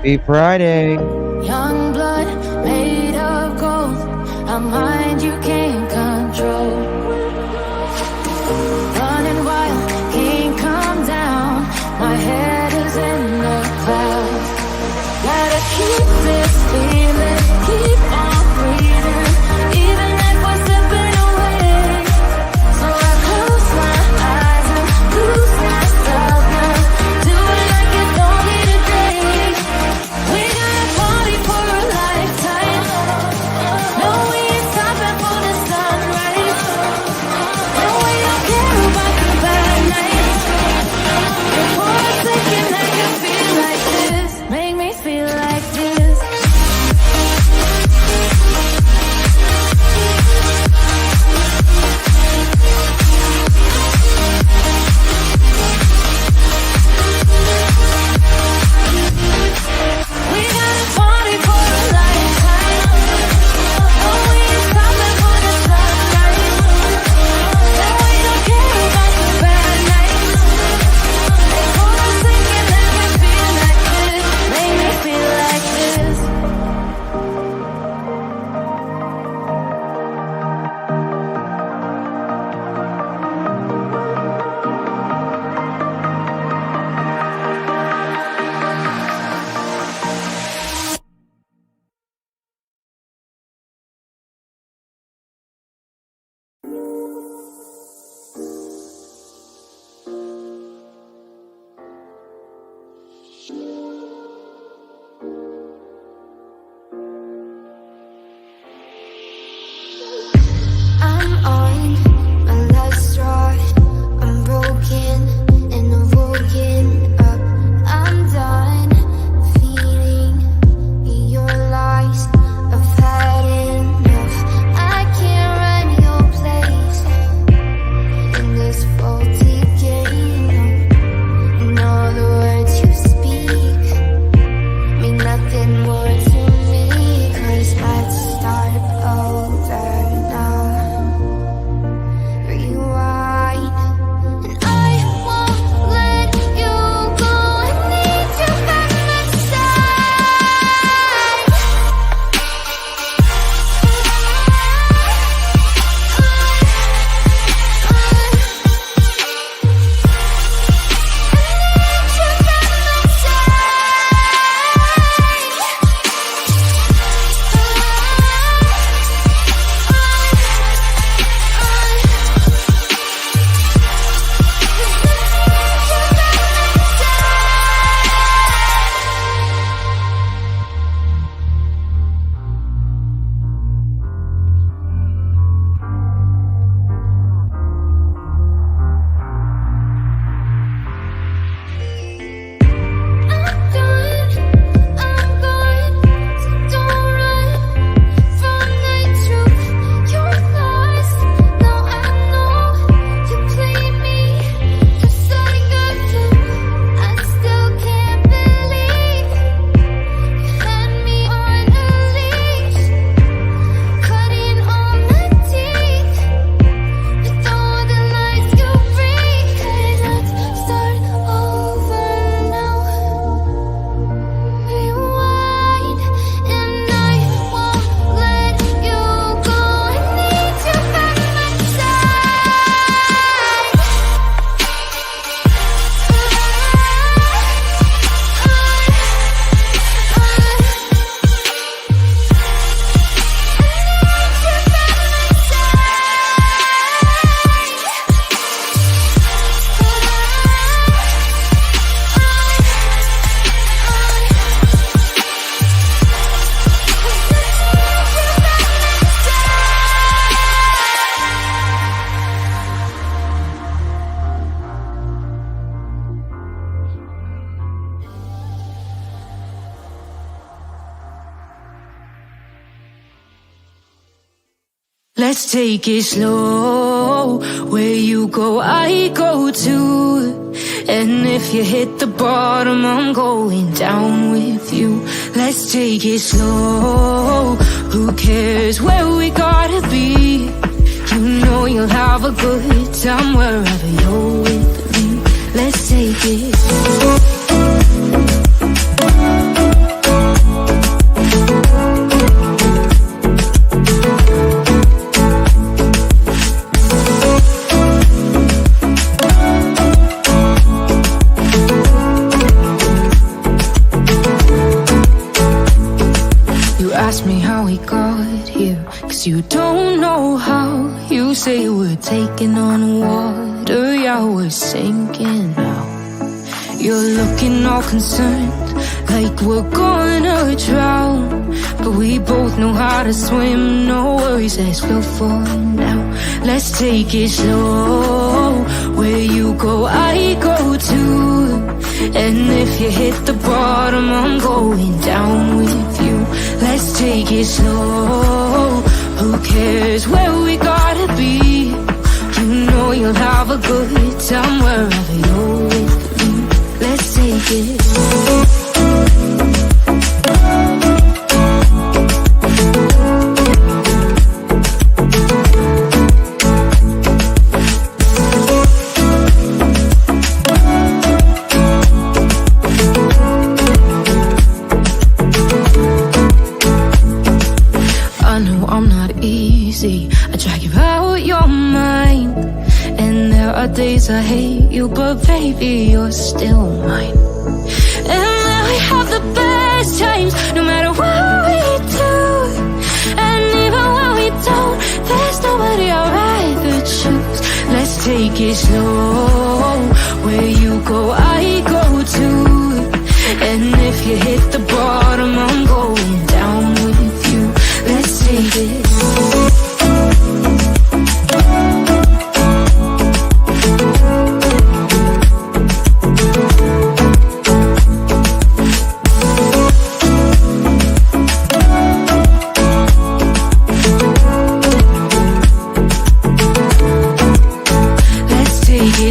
Happy Friday. Young blood made of gold, a mind you can't control. Running wild, can't come down, my head is in the clouds. Gotta keep this feeling, keep on breathing, even if we're slipping away. So I close my eyes and lose myself now, do it like it's only today. We gotta party for a lifetime, no we ain't stopping for the sunrise, no we don't care about the bad nights. For a second I can feel like this, make me feel like this. We gotta party for a lifetime, no we ain't stopping for the sunrise, no we don't care about the bad nights. For a second let me feel like this, make me feel like this. I'm on my last straw, I'm broken and I'm woken up. I'm done feeding your lies, I've had enough. I can't run your place in this faulty game. And all the words you speak mean nothing more to me, 'cause let's start over now. Rewind, and I won't let you go. I need you by my side. I'm gone, so don't run from the truth. You're lost, now I know you played me just like a flute. I still can't believe you had me on a leash, cutting all my teeth with all the lies you bring. 'Cause let's start over now. Rewind, and I won't let you go. I need you by my side. Let's take it slow. Where you go, I go too. And if you hit the bottom, I'm going down with you. Let's take it slow. Who cares where we gotta be? You know you'll have a good time wherever you're with me. Let's take it slow. here, 'cause you don't know how. You say we're taking on water, yeah, we're sinking now. You're looking all concerned, like we're gonna drown, but we both know how to swim. No worries, let's flow for now. Let's take it slow. Where you go, I go too. And if you hit the bottom, I'm going down with you. Let's take it slow. Who cares where we gotta be? You know you'll have a good time wherever you're with me. Let's take it slow. I drag you out your mind, and there are days I hate you, but baby, you're still mine. And now we have the best times, no matter what we do. And even when we don't, there's nobody I'd rather choose. Let's take it slow. Where you go, I go too. And if you hit the bottom, I'm going down with you. Let's take it slow.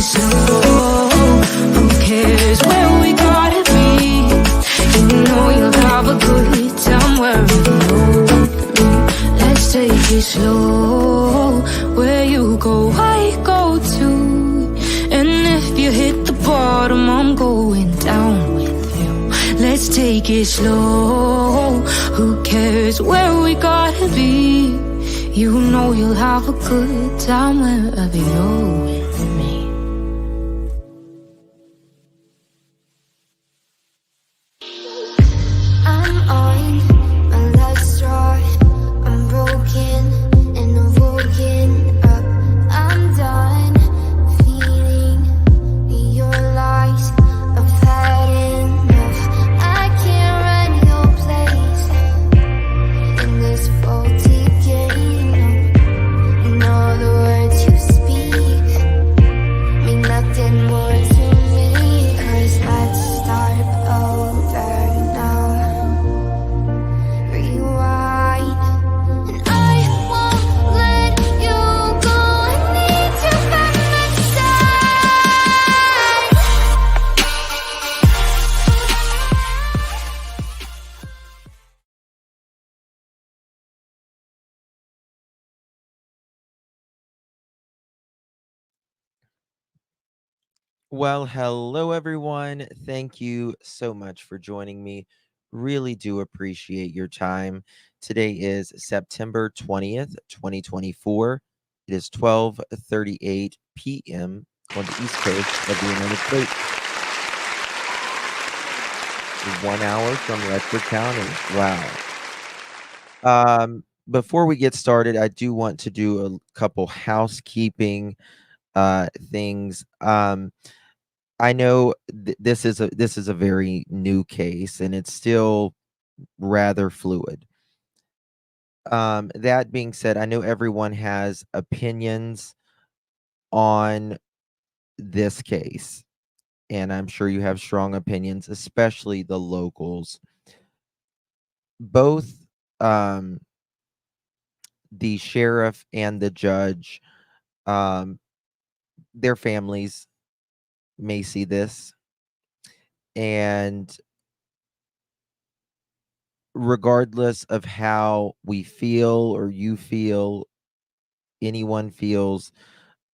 Slow. Who cares where we gotta be? You know you'll have a good time wherever you're with me. Let's take it slow. Where you go, I go too. And if you hit the bottom, I'm going down with you. Let's take it slow. Who cares where we gotta be? You know you'll have a good time wherever you're with me. Well, hello everyone. Thank you so much for joining me. Really do appreciate your time. Today is September 20th, 2024. It is 12:38 p.m. on the East Coast of the United States. 1 hour from Redford County. Wow. Before we get started, I do want to do a couple housekeeping things. I know this is a very new case, and it's still rather fluid. That being said, I know everyone has opinions on this case, and I'm sure you have strong opinions, especially the locals. Both the sheriff and the judge, their families may see this, and regardless of how we feel or you feel, anyone feels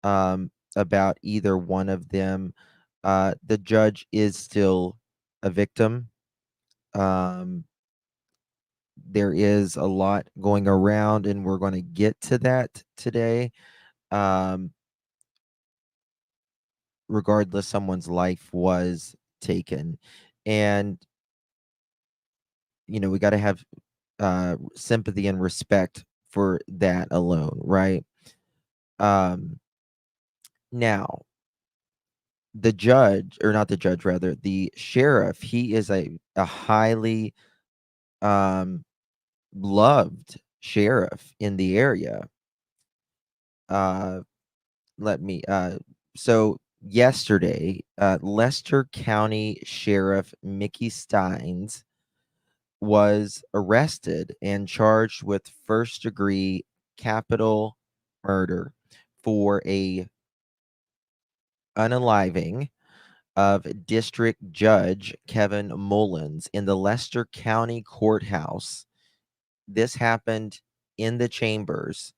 about either one of them, the judge is still a victim. There is a lot going around, and we're going to get to that today. Regardless, someone's life was taken, and we got to have sympathy and respect for that alone, right? Um, Now, the judge, or not the judge, rather, the sheriff, he is a highly um, loved sheriff in the area. Uh, let me, so yesterday, Leicester County Sheriff Mickey Steins was arrested and charged with first degree capital murder for a unaliving of District Judge Kevin Mullins in the Leicester County Courthouse. This happened in the chambers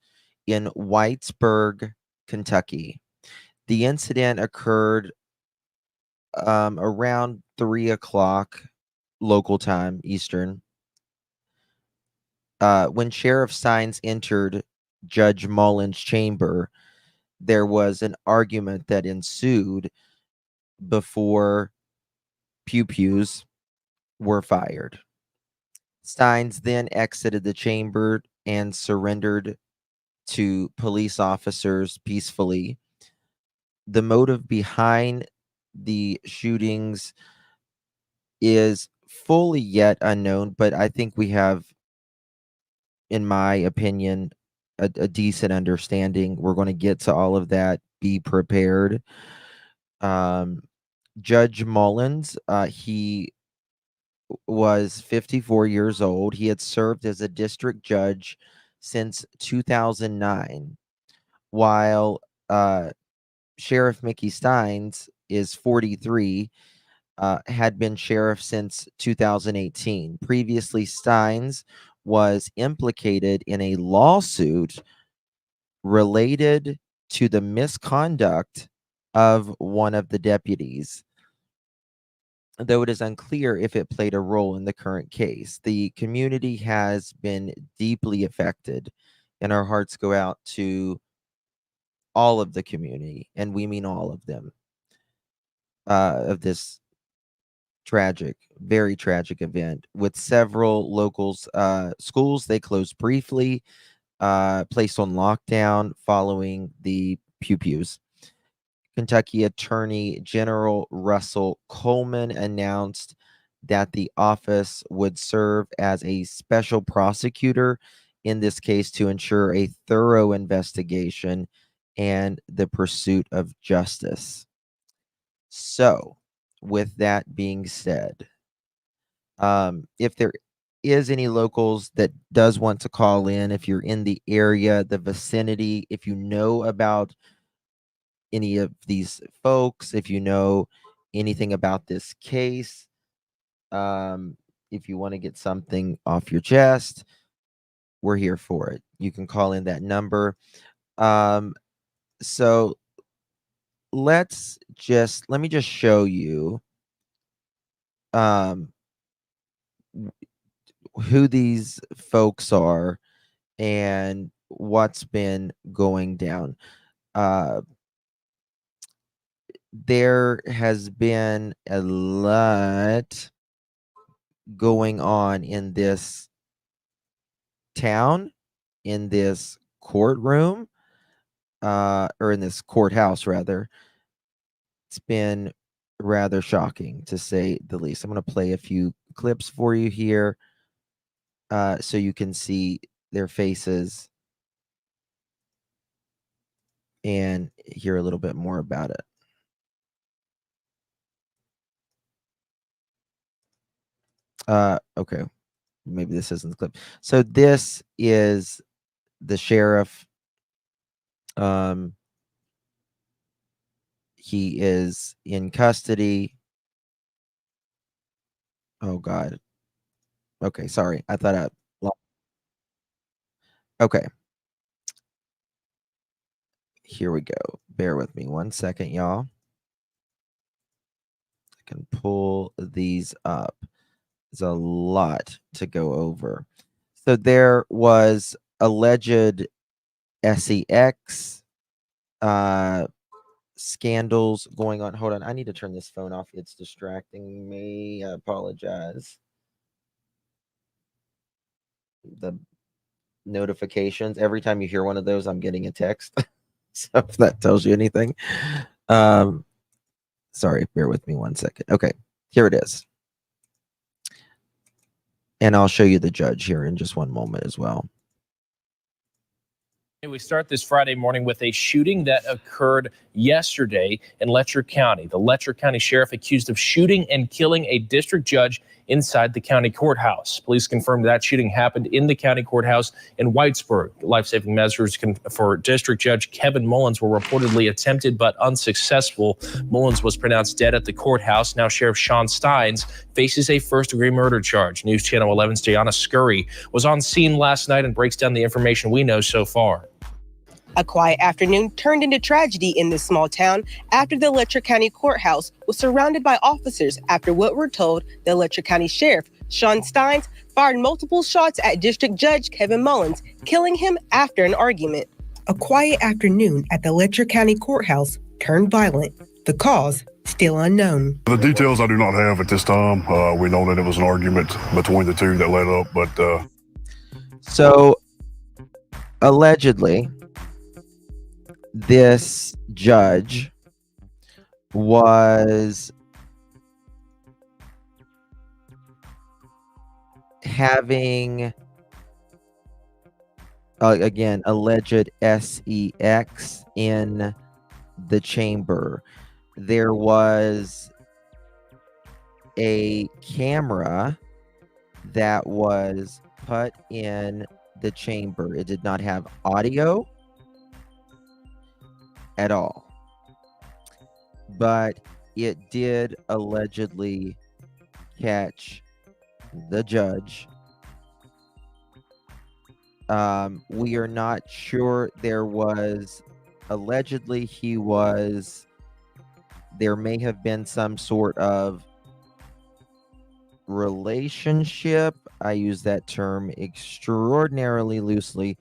in Whitesburg, Kentucky. The incident occurred around 3 o'clock local time, Eastern. When Sheriff Steins entered Judge Mullins' chamber, there was an argument that ensued before pew pews were fired. Steins then exited the chamber and surrendered to police officers peacefully. The motive behind the shootings is fully yet unknown, but I think we have, in my opinion, a decent understanding. We're going to get to all of that. Be prepared. Um, Judge Mullins, he was 54 years old. He had served as a district judge since 2009, while Sheriff Mickey Steins is 43, had been sheriff since 2018. Previously, Steins was implicated in a lawsuit related to the misconduct of one of the deputies, though it is unclear if it played a role in the current case. The community has been deeply affected, and our hearts go out to all of the community, and we mean all of them, of this tragic, very tragic event. With several locals, schools, they closed briefly, placed on lockdown following the pew pews. Kentucky Attorney General Russell Coleman announced that the office would serve as a special prosecutor in this case to ensure a thorough investigation and the pursuit of justice. So, with that being said, if there is any locals that does want to call in, if you're in the area, the vicinity, if you know about any of these folks, if you know anything about this case, if you want to get something off your chest, we're here for it. You can call in that number. So let me just show you um who these folks are and what's been going down. Uh there has been a lot going on in this town, in this courtroom, or in this courthouse, rather. It's been rather shocking, to say the least. I'm going to play a few clips for you here, so you can see their faces and hear a little bit more about it. Okay. Maybe this isn't the clip. So this is the sheriff. He is in custody. Oh God. Okay, sorry. I thought okay. Here we go. Bear with me 1 second, y'all. I can pull these up. There's a lot to go over. So there was alleged sex scandals going on. Hold on. I need to turn this phone off. It's distracting me. I apologize. The notifications. Every time you hear one of those, I'm getting a text. So if that tells you anything. Sorry, bear with me 1 second. Okay, here it is. And I'll show you the judge here in just one moment as well. We start this Friday morning with a shooting that occurred yesterday in Letcher County. The Letcher County Sheriff accused of shooting and killing a district judge inside the county courthouse. Police confirmed that shooting happened in the county courthouse in Whitesburg. Life-saving measures for District Judge Kevin Mullins were reportedly attempted but unsuccessful. Mullins was pronounced dead at the courthouse. Now Sheriff Sean Steins faces a first-degree murder charge. News Channel 11's Jayana Scurry was on scene last night and breaks down the information we know so far. A quiet afternoon turned into tragedy in this small town after the Letcher County Courthouse was surrounded by officers after what we're told the Letcher County Sheriff, Sean Steins, fired multiple shots at District Judge Kevin Mullins, killing him after an argument. A quiet afternoon at the Letcher County Courthouse turned violent. The cause still unknown. The details I do not have at this time. We know that it was an argument between the two that led up, but... So, allegedly, this judge was having, again, alleged sex in the chamber. There was a camera that was put in the chamber. It did not have audio at all, but it did allegedly catch the judge. We are not sure. There was allegedly there may have been some sort of relationship. I use that term extraordinarily loosely,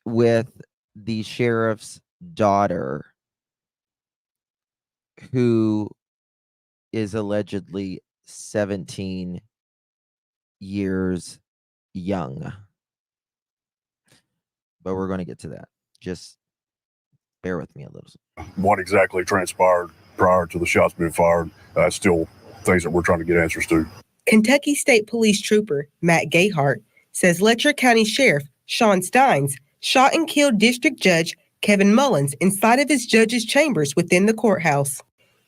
with the sheriff's daughter, who is allegedly 17 years young. But we're going to get to that. Just bear with me a little. What exactly transpired prior to the shots being fired, still things that we're trying to get answers to. Kentucky State Police Trooper Matt Gayhart says Letcher County Sheriff Sean Steins shot and killed District Judge Kevin Mullins inside of his judge's chambers within the courthouse.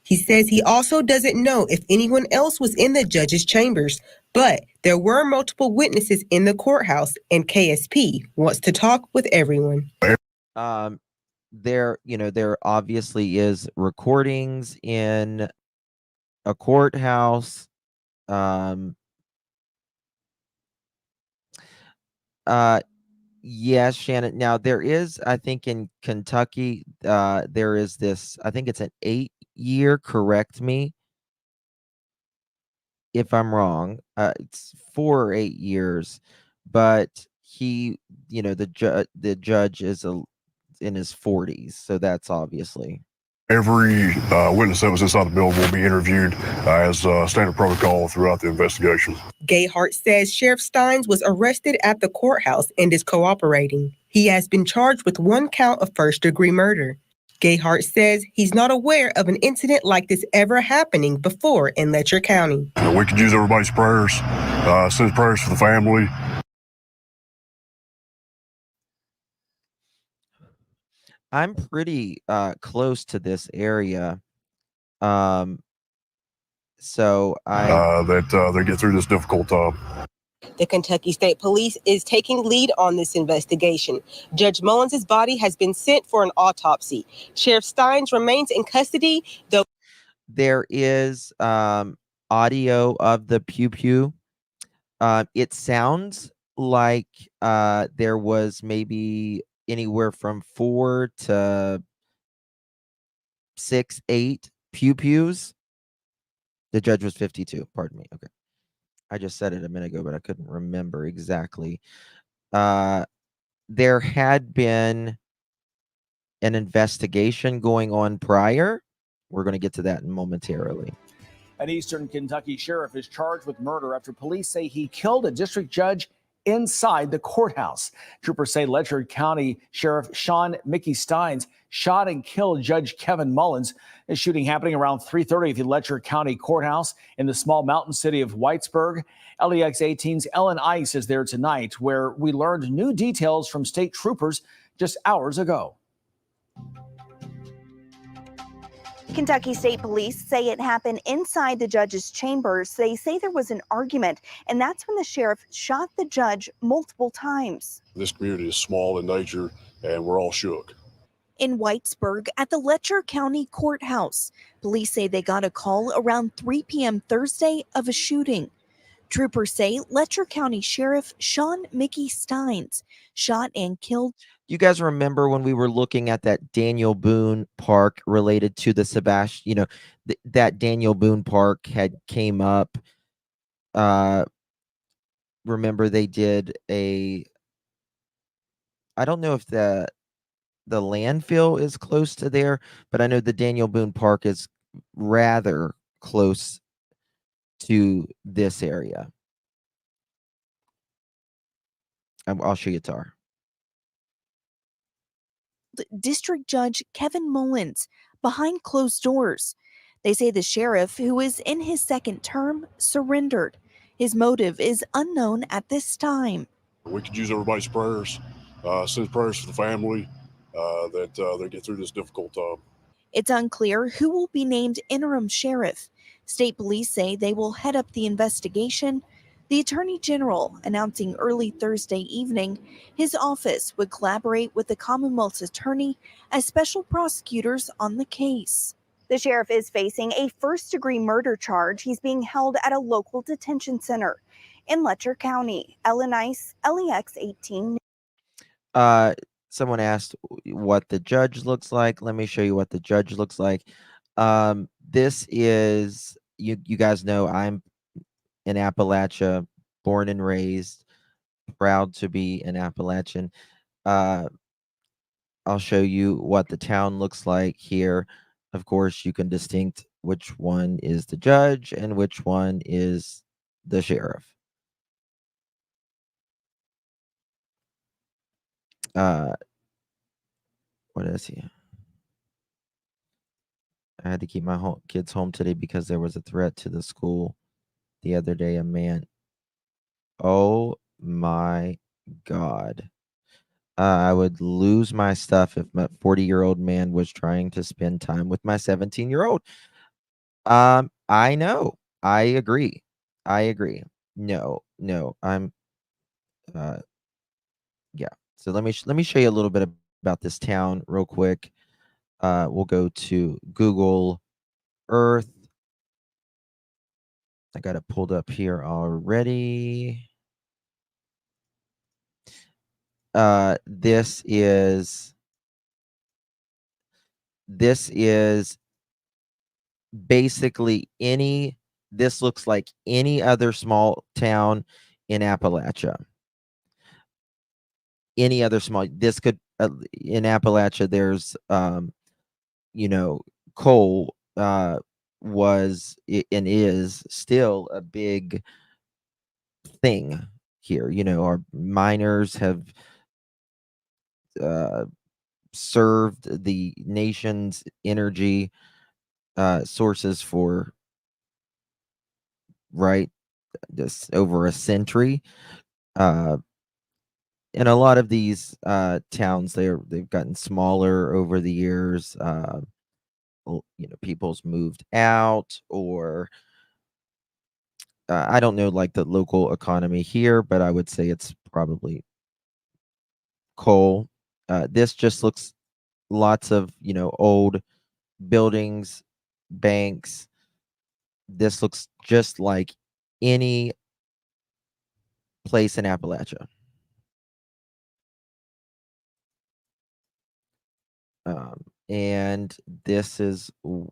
He says he also doesn't know if anyone else was in the judge's chambers, but there were multiple witnesses in the courthouse, and KSP wants to talk with everyone. There obviously is recordings in a courthouse. Yes, Shannon. Now there is, I think in Kentucky, there is this, I think it's an 8-year, correct me if I'm wrong. It's 4 or 8 years, but he, the judge is in his 40s, so that's obviously. Every witness that was inside the building will be interviewed as standard protocol throughout the investigation. Gayhart says Sheriff Steins was arrested at the courthouse and is cooperating. He has been charged with 1 count of first-degree murder. Gayhart says he's not aware of an incident like this ever happening before in Letcher County. We could use everybody's prayers, send prayers for the family. I'm pretty close to this area, so that they get through this difficult time. The Kentucky State Police is taking lead on this investigation. Judge Mullins' body has been sent for an autopsy. Sheriff Steins remains in custody, though. There is audio of the pew-pew. It sounds like there was maybe anywhere from 4 to 6, 8 pew-pews. The judge was 52. Pardon me. Okay. I just said it a minute ago, but I couldn't remember exactly. There had been an investigation going on prior. We're going to get to that momentarily. An Eastern Kentucky sheriff is charged with murder after police say he killed a district judge inside the courthouse. Troopers say Letcher County Sheriff Sean Mickey Steins shot and killed Judge Kevin Mullins. The shooting happening around 3:30 at the Letcher County Courthouse in the small mountain city of Whitesburg. LEX 18's Ellen Ice is there tonight, where we learned new details from state troopers just hours ago. Kentucky State Police say it happened inside the judge's chambers. They say there was an argument, and that's when the sheriff shot the judge multiple times. This community is small in nature, and we're all shook. In Whitesburg at the Letcher County Courthouse, police say they got a call around 3 p.m. Thursday of a shooting. Troopers say Letcher County Sheriff Sean Mickey Steins shot and killed. You guys remember when we were looking at that Daniel Boone Park related to the Sebastian, that Daniel Boone Park had came up. Remember they did I don't know if the landfill is close to there, but I know the Daniel Boone Park is rather close to this area. I'll show you Tar. District Judge Kevin Mullins behind closed doors. They say the sheriff, who is in his second term, surrendered. His motive is unknown at this time. We could use everybody's prayers, send prayers for the family, that they get through this difficult time. It's unclear who will be named interim sheriff. State police say they will head up the investigation. The Attorney General announcing early Thursday evening his office would collaborate with the Commonwealth's attorney as special prosecutors on the case. The sheriff is facing a first-degree murder charge. He's being held at a local detention center in Letcher County. Ellen Ice, LEX 18. Someone asked what the judge looks like. Let me show you what the judge looks like. This is, you guys know I'm in Appalachia, born and raised, proud to be an Appalachian. I'll show you what the town looks like here. Of course, you can distinct which one is the judge and which one is the sheriff. What is he? I had to keep my kids home today because there was a threat to the school the other day. A man. Oh my God. I would lose my stuff if my 40-year-old man was trying to spend time with my 17-year-old. I know. I agree. No, I'm yeah. So let me show you a little bit about this town real quick. We'll go to Google Earth. I got it pulled up here already. This is basically this looks like any other small town in Appalachia. Any other small, this could, in Appalachia, there's, coal was and is still a big thing here. Our miners have served the nation's energy sources for just over a century. And a lot of these towns, they've gotten smaller over the years. People's moved out, or I don't know, like the local economy here, but I would say it's probably coal. This just looks lots of old buildings, banks. This looks just like any place in Appalachia. And this is, I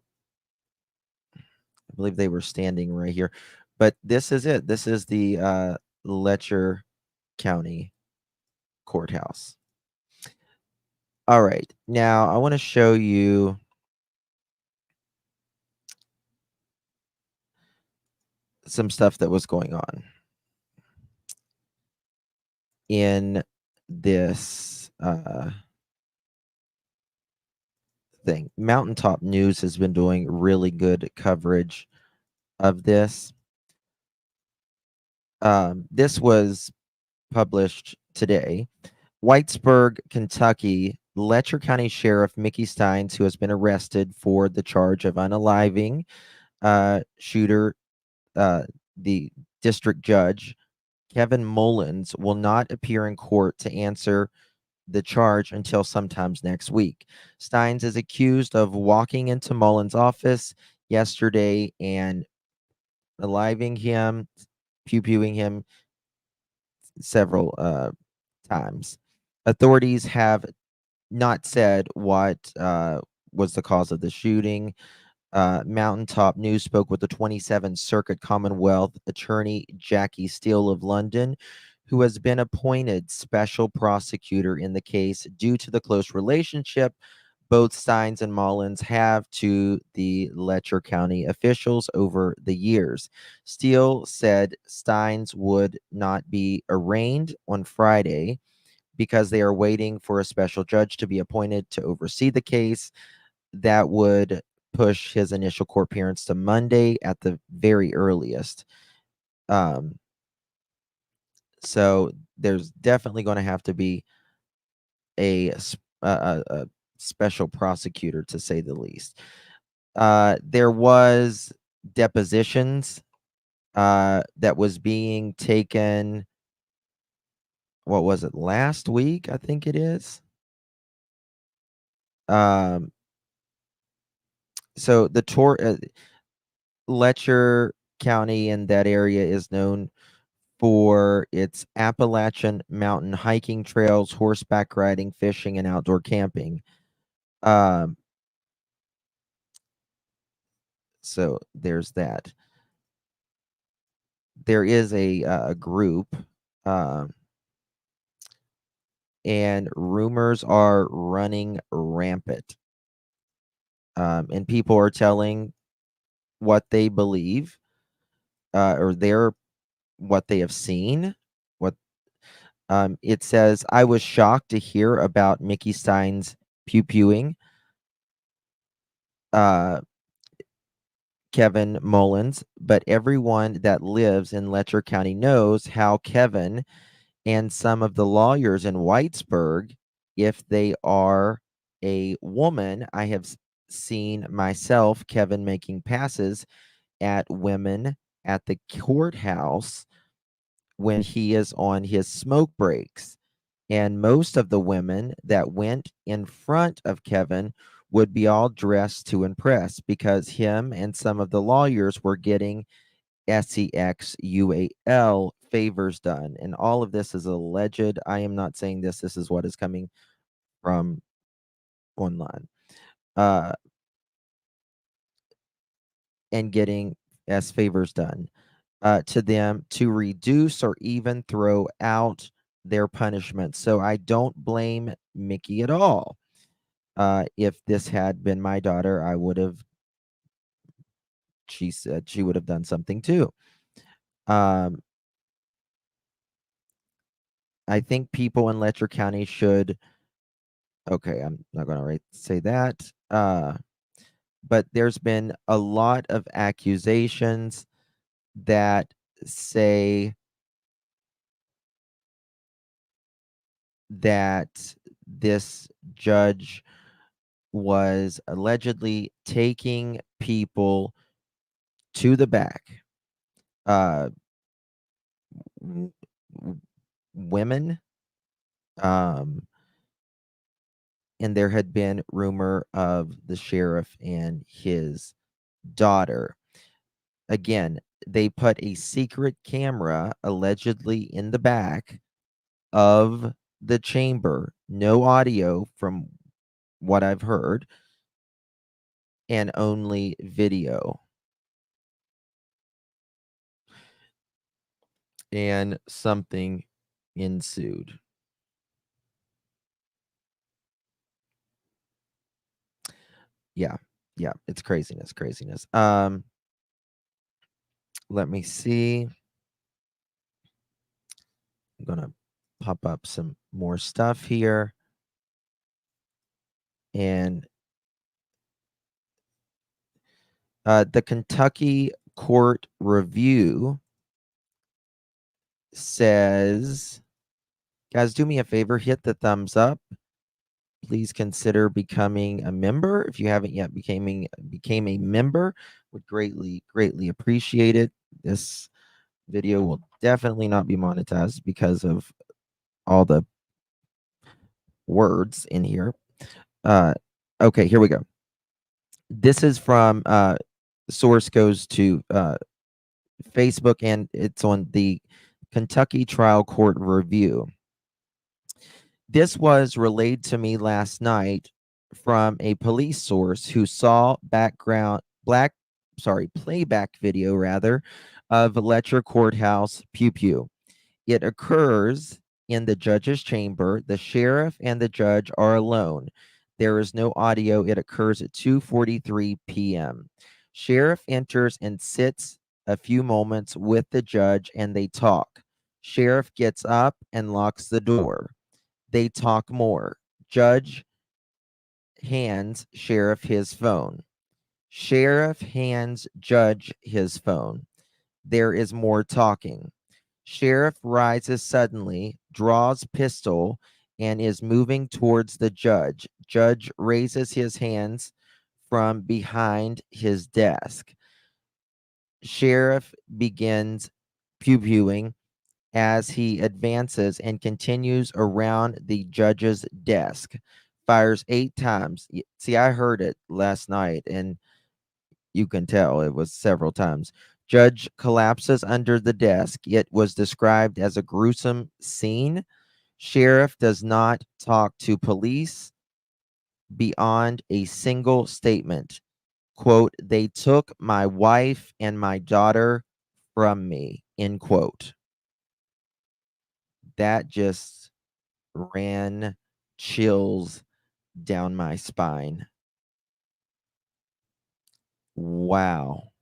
believe they were standing right here, but this is it. This is the Letcher County Courthouse. All right, now I want to show you some stuff that was going on in this thing. Mountaintop News has been doing really good coverage of this. This was published today. Whitesburg, Kentucky, Letcher County Sheriff Mickey Steins, who has been arrested for the charge of unaliving shooter, the district judge, Kevin Mullins, will not appear in court to answer the charge until sometimes next week. Steins is accused of walking into Mullins' office yesterday and aliving him, pew-pewing him several times. Authorities have not said what was the cause of the shooting. Mountaintop News spoke with the 27th Circuit Commonwealth Attorney Jackie Steele of London, who has been appointed special prosecutor in the case due to the close relationship both Steins and Mullins have to the Letcher County officials over the years. Steele said Steins would not be arraigned on Friday because they are waiting for a special judge to be appointed to oversee the case. That would push his initial court appearance to Monday at the very earliest. So there's definitely going to have to be a special prosecutor, to say the least. There was depositions that was being taken. What was it, last week? I think it is. So the Letcher County in that area is known for its Appalachian mountain hiking trails, horseback riding, fishing, and outdoor camping. So there's that. There is a group, and rumors are running rampant. And people are telling what they believe, or what they have seen. What it says, I was shocked to hear about Mickey Stein's pew-pewing Kevin Mullins, but everyone that lives in Letcher County knows how Kevin and some of the lawyers in Whitesburg, if they are a woman, I have seen myself, Kevin, making passes at women at the courthouse when he is on his smoke breaks. And most of the women that went in front of Kevin would be all dressed to impress because him and some of the lawyers were getting SEXUAL favors done. And all of this is alleged. I am not saying this. This is what is coming from online. And getting S favors done to them to reduce or even throw out their punishment. So I don't blame Mickey at all. If this had been my daughter, she said she would have done something too. I think people in Letcher County should, okay, I'm not going to say that. But there's been a lot of accusations that say that this judge was allegedly taking people to the back, women, and there had been rumor of the sheriff and his daughter. Again, they put a secret camera allegedly in the back of the chamber, no audio from what I've heard, and only video. And something ensued. Yeah, it's craziness. let me see. I'm going to pop up some more stuff here. And the Kentucky Court Review says, guys, do me a favor, hit the thumbs up. Please consider becoming a member. If you haven't yet became a member, would greatly appreciate it. This video will definitely not be monetized because of all the words in here. Okay, here we go. This is from source goes to Facebook, and it's on the Kentucky Trial Court Review. This was relayed to me last night from a police source who saw playback video rather of Letcher Courthouse Pew Pew. It occurs in the judge's chamber. The sheriff and the judge are alone. There is no audio. It occurs at 2:43 p.m. Sheriff enters and sits a few moments with the judge, and they talk. Sheriff gets up and locks the door. They talk more. Judge hands sheriff his phone. Sheriff hands judge his phone. There is more talking. Sheriff rises suddenly, draws pistol, and is moving towards the judge. Judge raises his hands from behind his desk. Sheriff begins pew-pewing as he advances and continues around the judge's desk. Fires 8 times. See, I heard it last night, and you can tell it was several times. Judge collapses under the desk. It was described as a gruesome scene. Sheriff does not talk to police beyond a single statement. Quote, "They took my wife and my daughter from me," end quote. That just ran chills down my spine. Wow.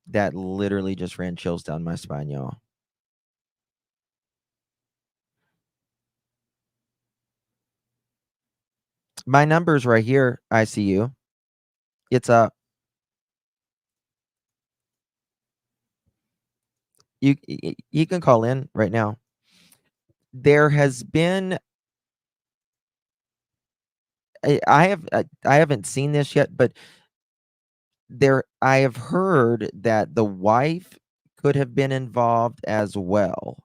That literally just ran chills down my spine, y'all. My number's right here, ICU. It's up. You can call in right now. There has been I haven't seen this yet, but I have heard that the wife could have been involved as well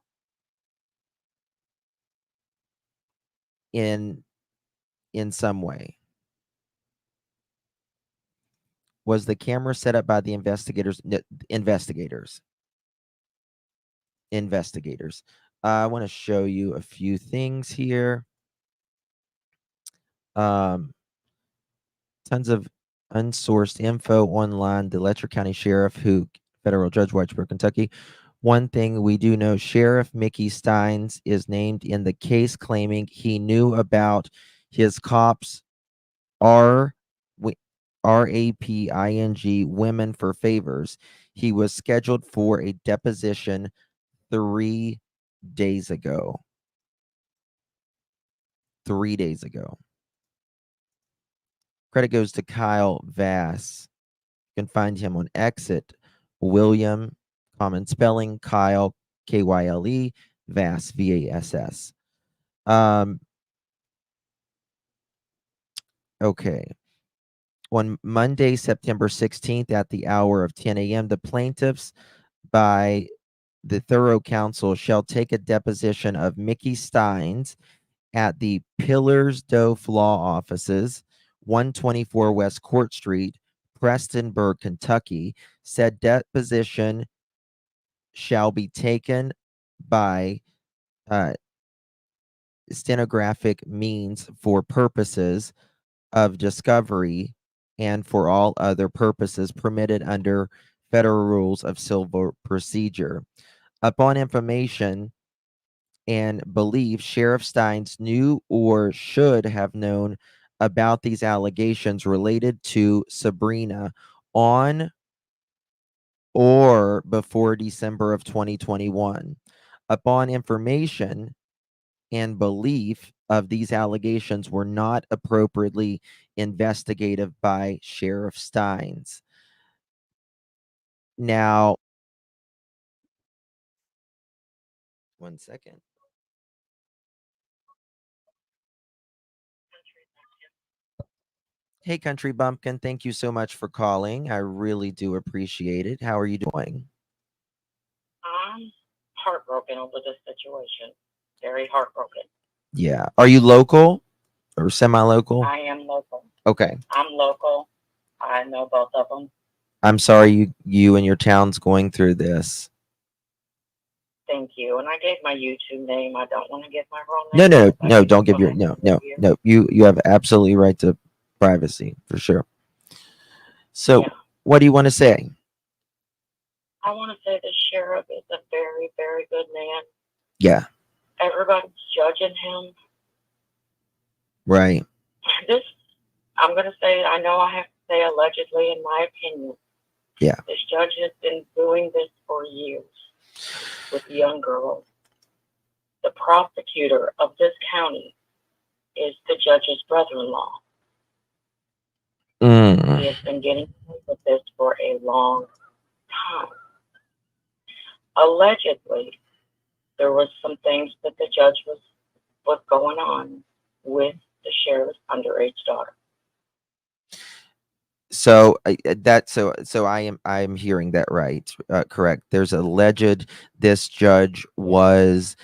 in some way. Was the camera set up by the investigators? Investigators. I want to show you a few things here. Tons of unsourced info online. The Letcher County Sheriff, federal judge, Whitesburg, Kentucky. One thing we do know, Sheriff Mickey Steins is named in the case, claiming he knew about his cops RAPING women for favors. He was scheduled for a deposition 3 days ago. 3 days ago. Credit goes to Kyle Vass. You can find him on Exit. William, common spelling, Kyle, Kyle, Vass, Vass. Okay. On Monday, September 16th at the hour of 10 a.m., the plaintiffs, by the thorough counsel, shall take a deposition of Mickey Steins at the Pillars-Doe Law Offices, 124 West Court Street, Prestonburg, Kentucky. Said deposition shall be taken by stenographic means for purposes of discovery and for all other purposes permitted under federal rules of civil procedure. Upon information and belief, Sheriff Steins knew or should have known about these allegations related to Sabrina on or before December of 2021. Upon information and belief of these allegations were not appropriately investigated by Sheriff Steins. Now, one second. Hey, Country Bumpkin, thank you so much for calling. I really do appreciate it. How are you doing? I'm heartbroken over this situation. Very heartbroken. Yeah. Are you local or semi-local? I am local. Okay. I'm local. I know both of them. I'm sorry you and your town's going through this. Thank you. And I gave my YouTube name. I don't want to give my real No, name. no, don't give your no. You have absolutely right to privacy for sure. So, Yeah. what do you want to say? I want to say the sheriff is a very, very good man. Yeah. Everybody's judging him. Right. This, I'm going to say, I know I have to say allegedly, in my opinion. Yeah. This judge has been doing this for years with young girls. The prosecutor of this county is the judge's brother-in-law. Mm. He has been getting away with this for a long time. Allegedly, there was some things that the judge was going on with the sheriff's underage daughter. So I am hearing that right. Correct. There's alleged this judge was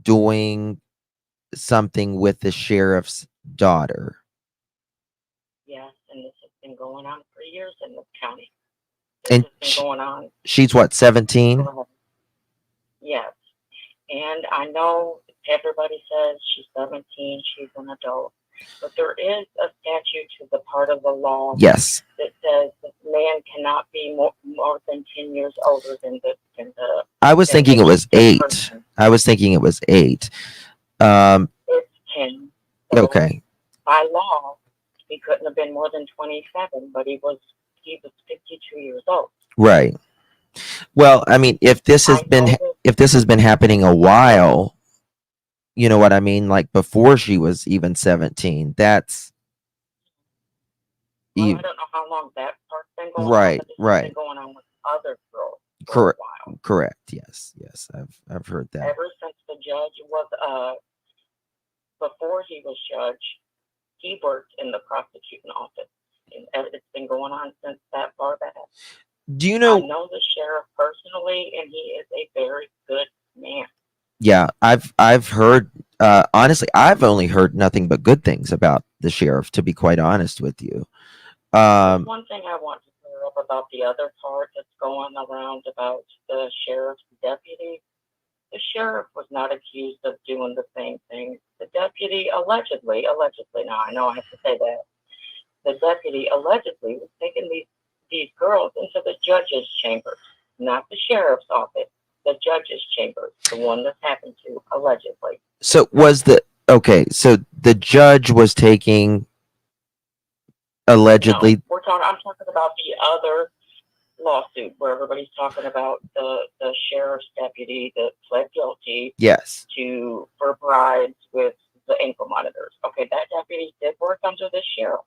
doing something with the sheriff's daughter. Yes, and this has been going on for years in this county. And This has been going on. She's what, 17? Yes. And I know everybody says she's 17, she's an adult. But there is a statute to the part of the law Yes. that says that man cannot be more than 10 years older than the I was thinking it was 8. person. I was thinking it was 8. It's 10. So Okay. by law, he couldn't have been more than 27, but he was 52 years old. Right. Well, I mean, if this has been happening a while, you know what I mean, like before she was even 17, that's Well, I don't know how long that part's been going on, right, but this has right. been going on with other girls for Correct. a while. Correct. Yes. I've heard that. Ever since the judge was before he was judge, he worked in the prosecuting office, and it's been going on since that far back. Do you know? I know the sheriff personally, and he is a very good man. Yeah, I've heard. Honestly, I've only heard nothing but good things about the sheriff. To be quite honest with you. One thing I want to clear up about the other part that's going around about the sheriff's deputy. The sheriff was not accused of doing the same thing. The deputy allegedly, now I know I have to say that, the deputy allegedly was taking these girls into the judge's chambers, not the sheriff's office, the judge's chambers, the one this happened to, allegedly. So so the judge was taking allegedly. No, I'm talking about the other lawsuit where everybody's talking about the sheriff's deputy that pled guilty Yes. for bribes with the ankle monitors. Okay, that deputy did work under the sheriff.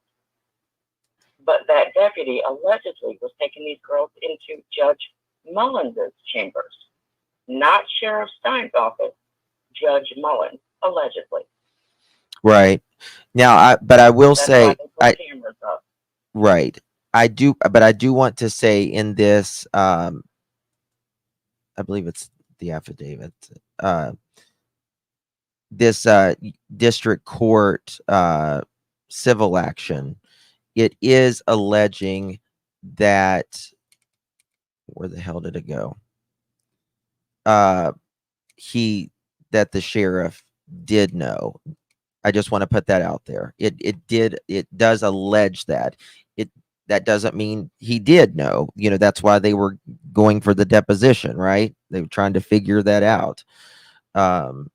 But that deputy allegedly was taking these girls into Judge Mullins' chambers, not Sheriff Stein's office, Judge Mullins, allegedly. Right. Now, I will say, right. I do want to say in this, I believe it's the affidavit, this district court civil action, it is alleging that, where the hell did it go? That the sheriff did know. I just want to put that out there. It does allege that. That doesn't mean he did know. You know, that's why they were going for the deposition, right? They were trying to figure that out. He was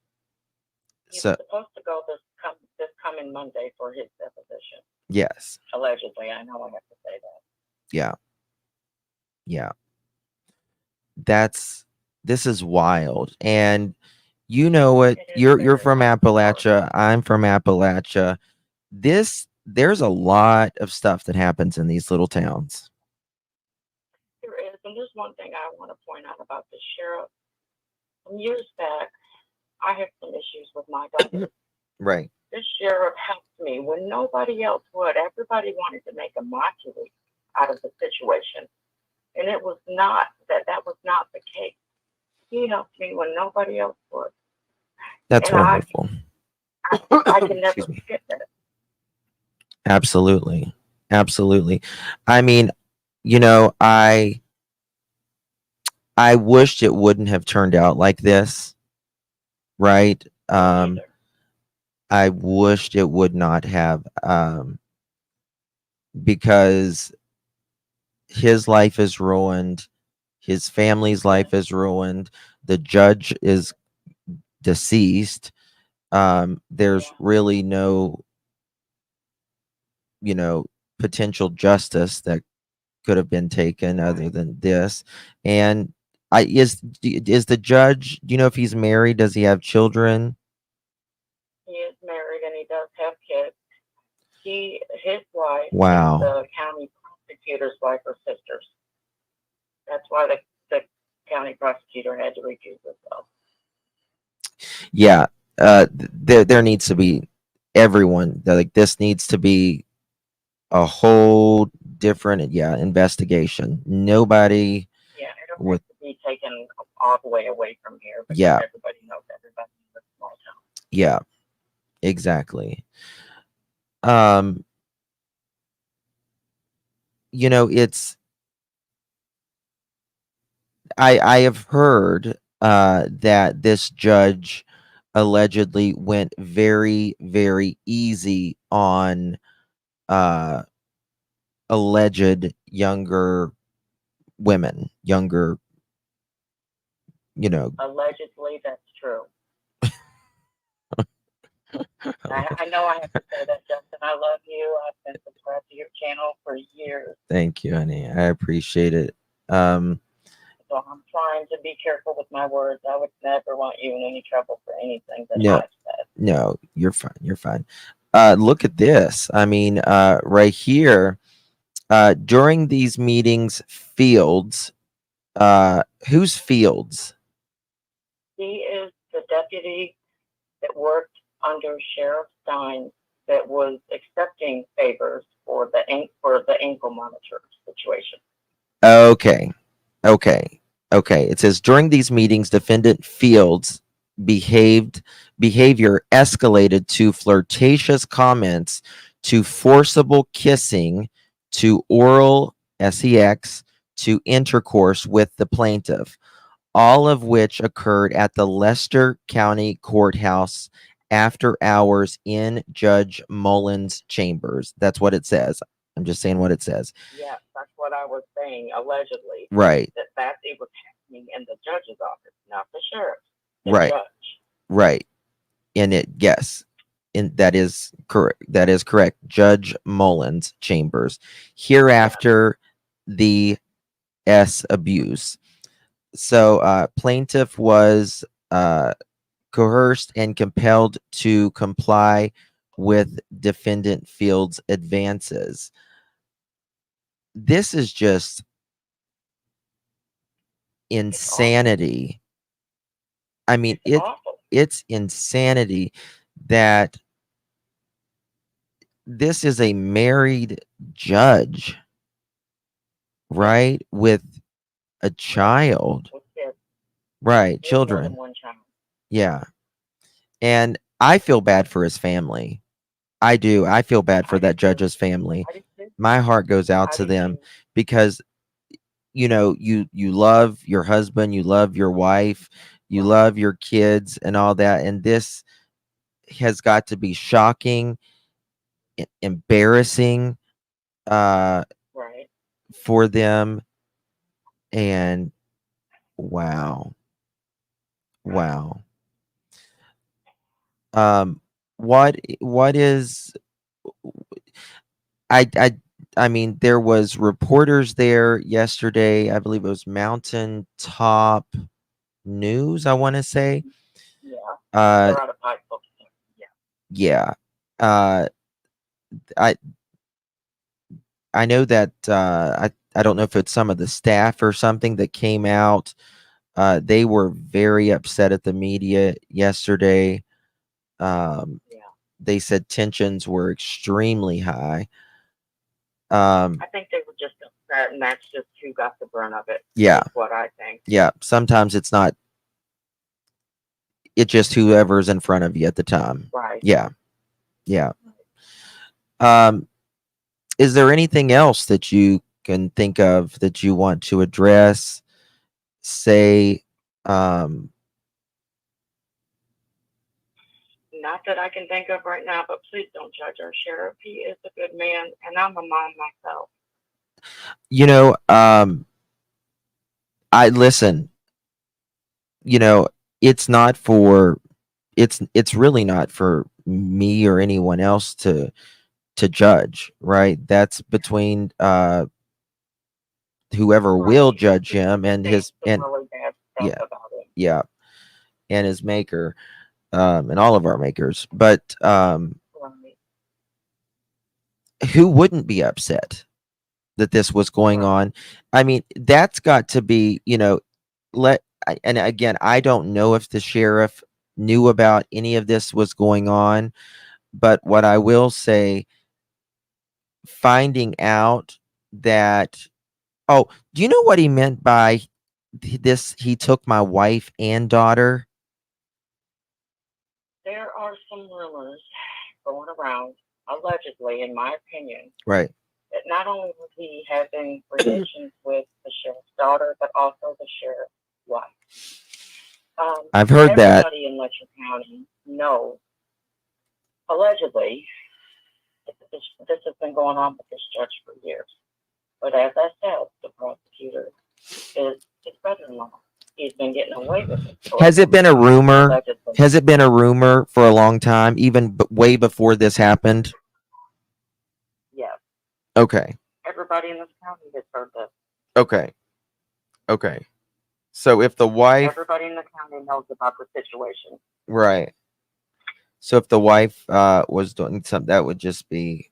supposed to go this coming Monday for his deposition. Yes. Allegedly, I know I have to say that. Yeah. Yeah. This is wild. And you know what? It is You're very from wild. Appalachia. I'm from Appalachia. There's a lot of stuff that happens in these little towns. There is, and there's one thing I want to point out about the sheriff. Some years back, I had some issues with my daughter. Right. This sheriff helped me when nobody else would. Everybody wanted to make a mockery out of the situation, and it was not that was not the case. He helped me when nobody else would, That's and wonderful. I can never Excuse me. forget that. Absolutely. Absolutely. I mean, you know, I wished it wouldn't have turned out like this, right? Either. I wished it would not have, because his life is ruined, his family's life is ruined, the judge is deceased. There's really no, you know, potential justice that could have been taken other than this. And is the judge, do you know if he's married? Does he have children? He is married and he does have kids. His wife Wow. is the county prosecutor's wife or sisters. That's why the county prosecutor had to recuse himself. Yeah. There needs to be everyone, like, this needs to be a whole different, investigation. Nobody Yeah, it'll with, have to be taken all the way away from here because yeah, everybody knows everybody in a small town. yeah, exactly. Um, you know, I have heard that this judge allegedly went very, very easy on uh alleged younger women, younger, you know. Allegedly, that's true. I know I have to say that, Justin. I love you. I've been subscribed to your channel for years. Thank you, honey. I appreciate it. Um, So I'm trying to be careful with my words. I would never want you in any trouble for anything that no, I've said. no, you're fine. You're fine. Look at this. I mean, right here, during these meetings, Fields, who's Fields? He is the deputy that worked under Sheriff Stein that was accepting favors for the ankle monitor situation. Okay. Okay. Okay. It says during these meetings, defendant Fields behavior escalated to flirtatious comments, to forcible kissing, to oral sex, to intercourse with the plaintiff, all of which occurred at the Leicester County Courthouse after hours in Judge Mullins' chambers. That's what it says. I'm just saying what it says. Yeah, that's what I was saying, allegedly. Right. That it was happening in the judge's office, not the sheriff. The Right. judge. Right. And yes. And that is correct. That is correct. Judge Mullins' chambers. Hereafter, the S abuse. So plaintiff was coerced and compelled to comply with defendant Fields' advances. This is just insanity. I mean, it's insanity that this is a married judge, right, with a child, right, children. One child. Yeah. And I feel bad for his family. I do. I feel bad for that judge's family. My heart goes out to them because, you know, you love your husband, you love your wife, you love your kids and all that. And this has got to be shocking, embarrassing for them. And wow. What is, I I mean, there was reporters there yesterday. I believe it was Mountain Top News, I want to say. Yeah, Uh, they're out of Pikeville. Yeah. yeah. Uh, I I know that I don't know if it's some of the staff or something that came out. They were very upset at the media yesterday. Yeah. They said tensions were extremely high. I think they were just upset, and that's just who got the brunt of it. Yeah. Is what I think. Yeah. Sometimes it's not. It's just whoever's in front of you at the time. Right. Yeah. Yeah. Is there anything else that you can think of that you want to address? Say, Not that I can think of right now, but please don't judge our sheriff. He is a good man, and I'm a mom myself. you know, I listen. You know, it's not for. It's really not for me or anyone else to judge, right? That's between whoever will Right. judge him and Saying his some and really bad stuff yeah, about him. yeah, and his maker, and all of our makers. But Right. who wouldn't be upset that this was going Right. on? I mean, that's got to be, and again, I don't know if the sheriff knew about any of this was going on, but what I will say, finding out that, oh, do you know what he meant by this? He took my wife and daughter. There are some rumors going around, allegedly, in my opinion, Right. that not only was he having relations with the sheriff's daughter, but also the sheriff's wife. I've heard that. Everybody in Letcher County knows, allegedly, this has been going on with this judge for years. But as I said, the prosecutor is his brother-in-law. He's been getting away with it. Has it been a rumor? Allegedly. Has it been a rumor for a long time, even way before this happened? Yes. Okay. Everybody in this county has heard this. Okay. Okay. So if the wife, Everybody in the county knows about the situation. right. So if the wife was doing something, that would just be,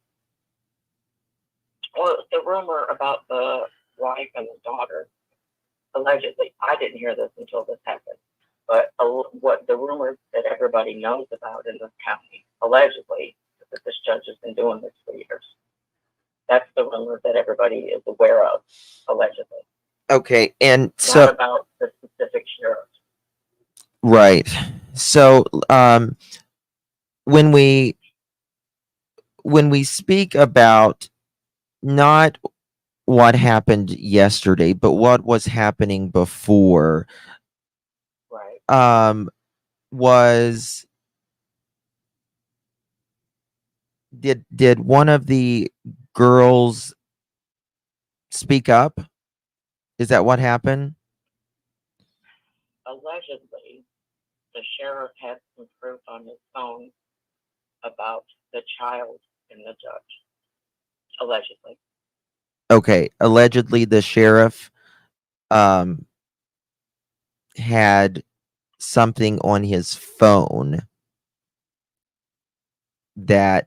Well, the rumor about the wife and the daughter, allegedly, I didn't hear this until this happened. But what the rumors that everybody knows about in this county, allegedly, is that this judge has been doing this for years. That's the rumor that everybody is aware of, allegedly. okay. And so, Not about the specific sheriff. right. So when we speak about not what happened yesterday, but what was happening before, Right. Was did one of the girls speak up? Is that what happened? Allegedly, the sheriff had some proof on his phone about the child and the judge. Allegedly. Okay, allegedly the sheriff had something on his phone that's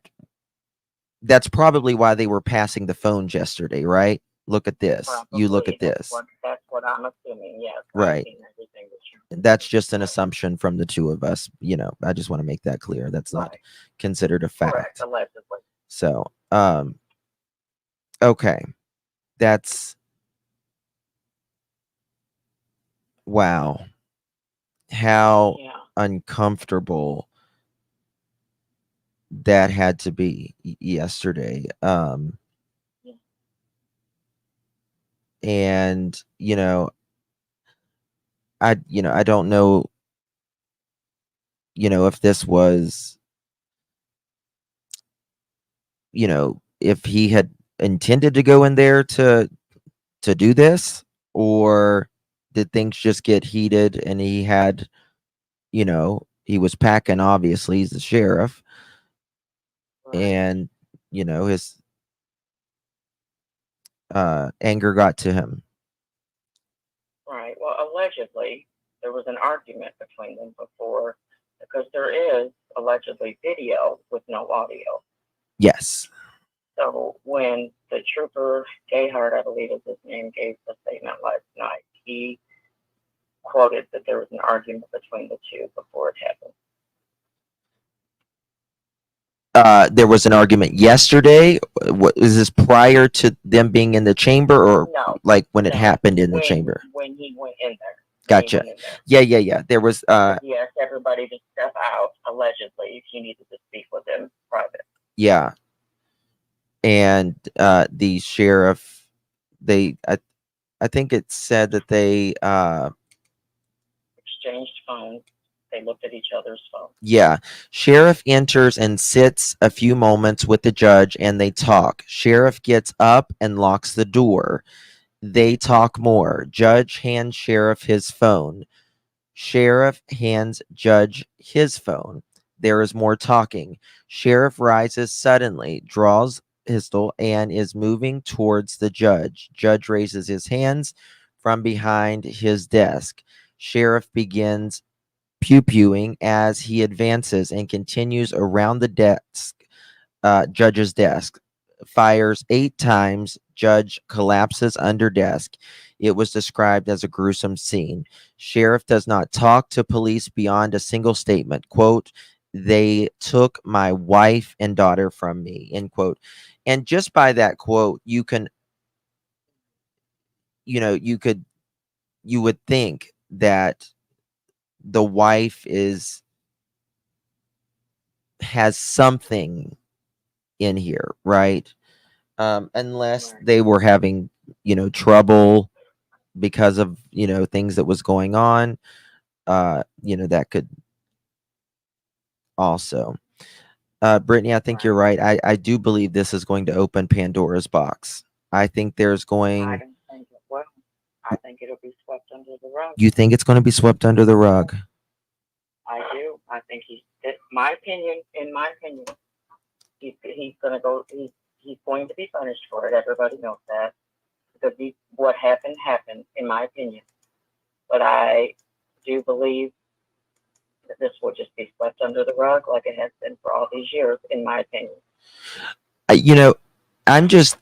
probably why they were passing the phones yesterday, right? Look at this. You look at this. That's what I'm assuming, yes. Right. I've seen everything that you- That's just an assumption from the two of us. I just want to make that clear. That's not Right. considered a fact. Correct, allegedly. So, okay. That's wow. How Yeah. uncomfortable that had to be yesterday. Yeah. And I don't know, if this was, if he had intended to go in there to do this, or did things just get heated and he had, he was packing, obviously he's the sheriff, Right. and his anger got to him. Right. Well, allegedly, there was an argument between them before because there is allegedly video with no audio. Yes. So when the trooper, Gayhart, I believe is his name, gave the statement last night, he quoted that there was an argument between the two before it happened. There was an argument yesterday. What is this, prior to them being in the chamber, or No, like when it no, happened in the chamber? When he went in there. Gotcha. Yeah. There was He asked everybody to step out, allegedly, if he needed to speak with him private. yeah. And the sheriff, I think it said that they Exchanged phones. They looked at each other's phones. yeah. Sheriff enters and sits a few moments with the judge and they talk. Sheriff gets up and locks the door. They talk more. Judge hands sheriff his phone. Sheriff hands judge his phone. There is more talking. Sheriff rises suddenly, draws pistol, and is moving towards the judge. Judge raises his hands from behind his desk. Sheriff begins pew-pewing as he advances and continues around the desk, judge's desk. Fires 8 times. Judge collapses under desk. It was described as a gruesome scene. Sheriff does not talk to police beyond a single statement. Quote, "They took my wife and daughter from me," end quote. And just by that quote, you can, you would think that the wife has something in here, right? Unless they were having, trouble because of, things that was going on, that could also. Brittany, I think you're right. I do believe this is going to open Pandora's box. I think there's I going. don't think it will. I think it'll be swept under the rug. You think it's going to be swept under the rug? I do. I think in my opinion, he's going to go. He's going to be punished for it. Everybody knows that because what happened, in my opinion. But I do believe that this will just be swept under the rug like it has been for all these years, in my opinion. I'm just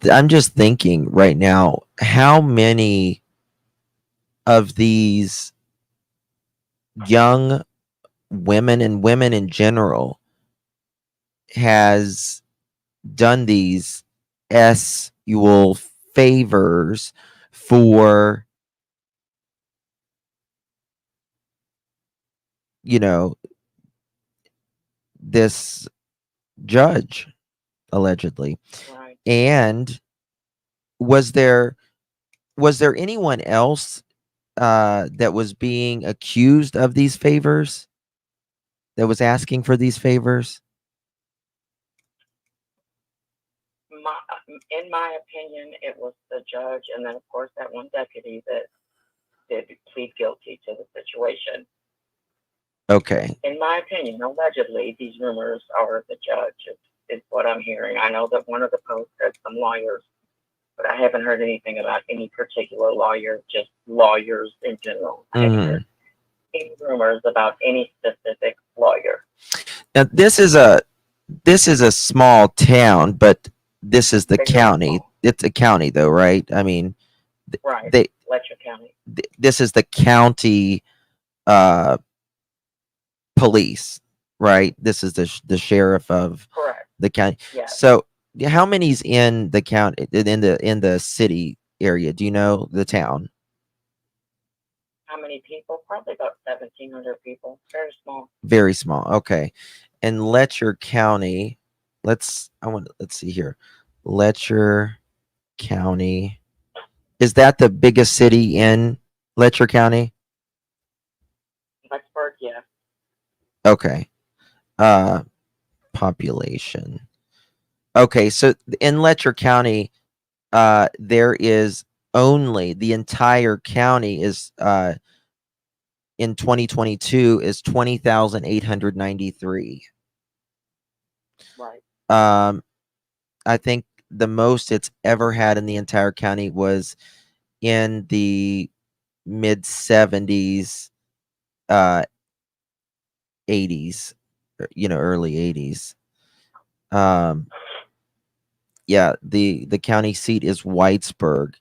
thinking right now, how many of these young women and women in general has done these sexual favors for, this judge, allegedly. Right. And was there anyone else that was being accused of these favors, that was asking for these favors? In my opinion, it was the judge, and then of course that one deputy that did plead guilty to the situation. Okay. In my opinion, allegedly, these rumors are the judge, is what I'm hearing. I know that one of the posts said some lawyers, but I haven't heard anything about any particular lawyer, just lawyers in general. I haven't heard any rumors about any specific lawyer. Now, this is a small town, but this is the county. It's a county, though, right? I mean, right. Letcher County. This is the county police, right? This is the sheriff of the county. Yes. So, how many's in the county, in the city area? Do you know the town? How many people? Probably about 1,700 people. Very small. Very small. Okay. And Letcher County, let's see here. Letcher County. Is that the biggest city in Letcher County? Whitesburg, yeah. Okay. Population. Okay, so in Letcher County, there is only, the entire county is in 2022 is 20,893. Right. I think the most it's ever had in the entire county was in the mid 70s, 80s, early 80s. Yeah, the county seat is Whitesburg.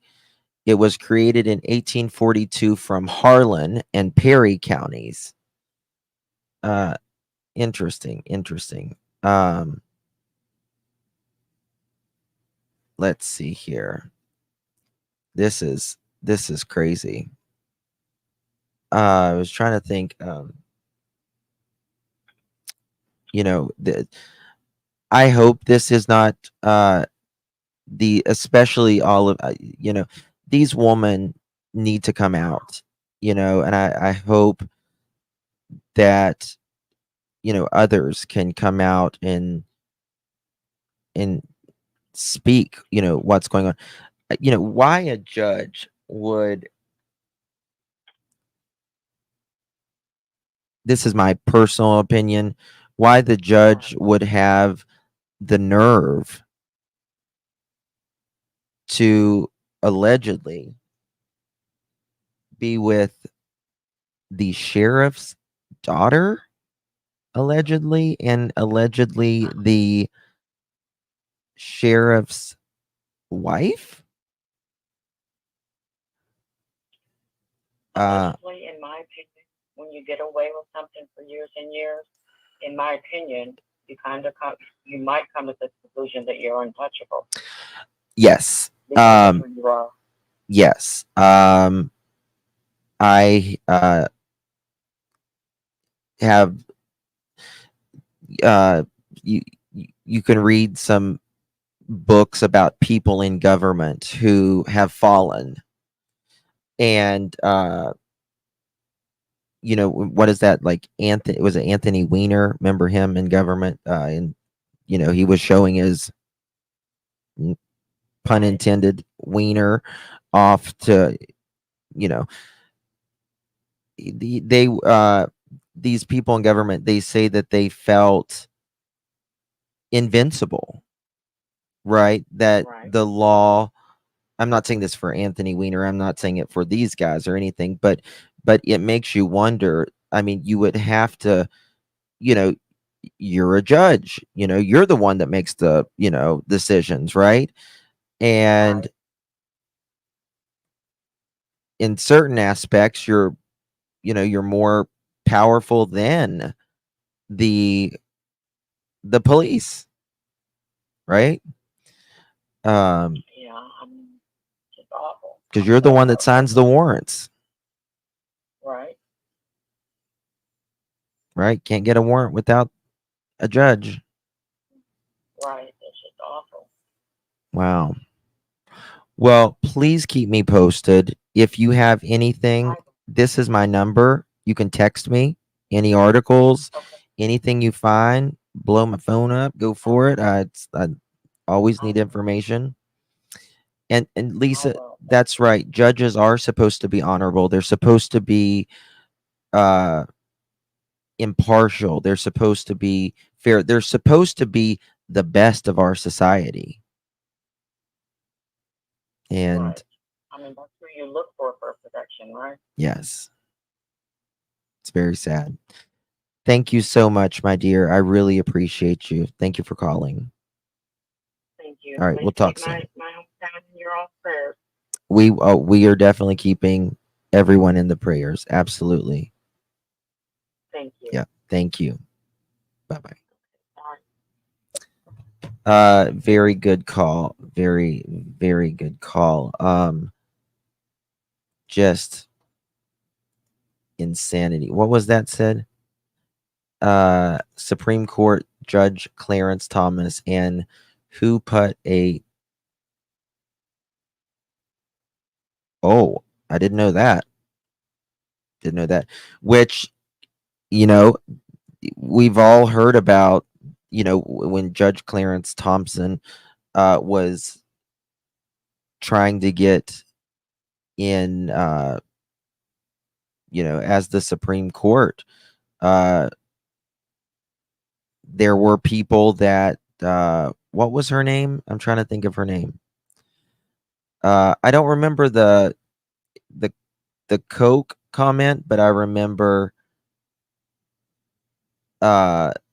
It was created in 1842 from Harlan and Perry counties. Interesting. Let's see here. This is crazy. I was trying to think. I hope this is not especially all of these women need to come out. And I hope that others can come out and speak. What's going on. Why a judge would. This is my personal opinion. Why the judge would have the nerve to allegedly be with the sheriff's daughter, allegedly, and allegedly the sheriff's wife. Honestly, in my opinion, when you get away with something for years and years, in my opinion, you might come to the conclusion that you're untouchable. Yes. Because of who you are. Yes. I have you can read some books about people in government who have fallen, and what is that, like Anthony? Was it Anthony Weiner? Remember him in government? And he was showing his, pun intended, wiener off to they these people in government. They say that they felt invincible, right? That the law. I'm not saying this for Anthony Weiner. I'm not saying it for these guys or anything, but it makes you wonder. I mean, you would have to, you're a judge, you're the one that makes the, decisions, right? And in certain aspects, you're more powerful than the police, right? Yeah, it's awful. Because you're the one that signs the warrants. Right? Can't get a warrant without a judge. Right. It's just awful. Wow. Well, please keep me posted. If you have anything, this is my number. You can text me. Any articles, anything you find, blow my phone up. Go for it. I always need information. And Lisa, that's right. Judges are supposed to be honorable. They're supposed to be impartial. They're supposed to be fair. They're supposed to be the best of our society. And I mean, that's who you look for protection, right? yes, it's very sad. Thank you so much, my dear. I really appreciate you. Thank you for calling. Thank you. All right, we'll talk soon. My hometown in your own prayers. We are definitely keeping everyone in the prayers. Absolutely. Thank you. Yeah. Thank you. Bye-bye. Very good call. Very, very good call. Just insanity. What was that said? Supreme Court Judge Clarence Thomas, and who put a... Oh, I didn't know that. Didn't know that. Which, we've all heard about, when Judge Clarence Thompson was trying to get in, as the Supreme Court. There were people that what was her name? I'm trying to think of her name. I don't remember the Coke comment, but I remember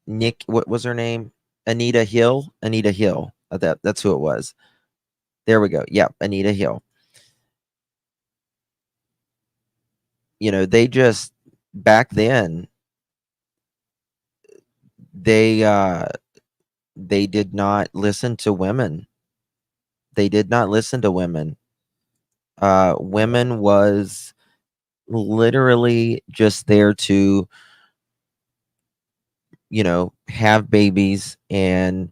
Nick, what was her name? Anita Hill. That's who it was. There we go. Yep, Anita Hill. You know, they just back then they did not listen to women. They did not listen to women. Women was literally just there to, you know, have babies and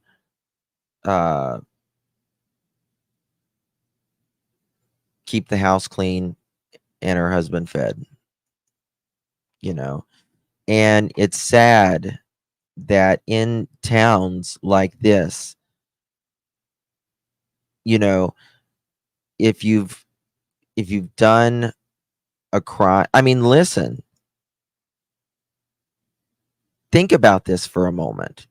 keep the house clean and her husband fed, you know. And it's sad that in towns like this, you know, if you've done a crime, I mean, listen, think about this for a moment.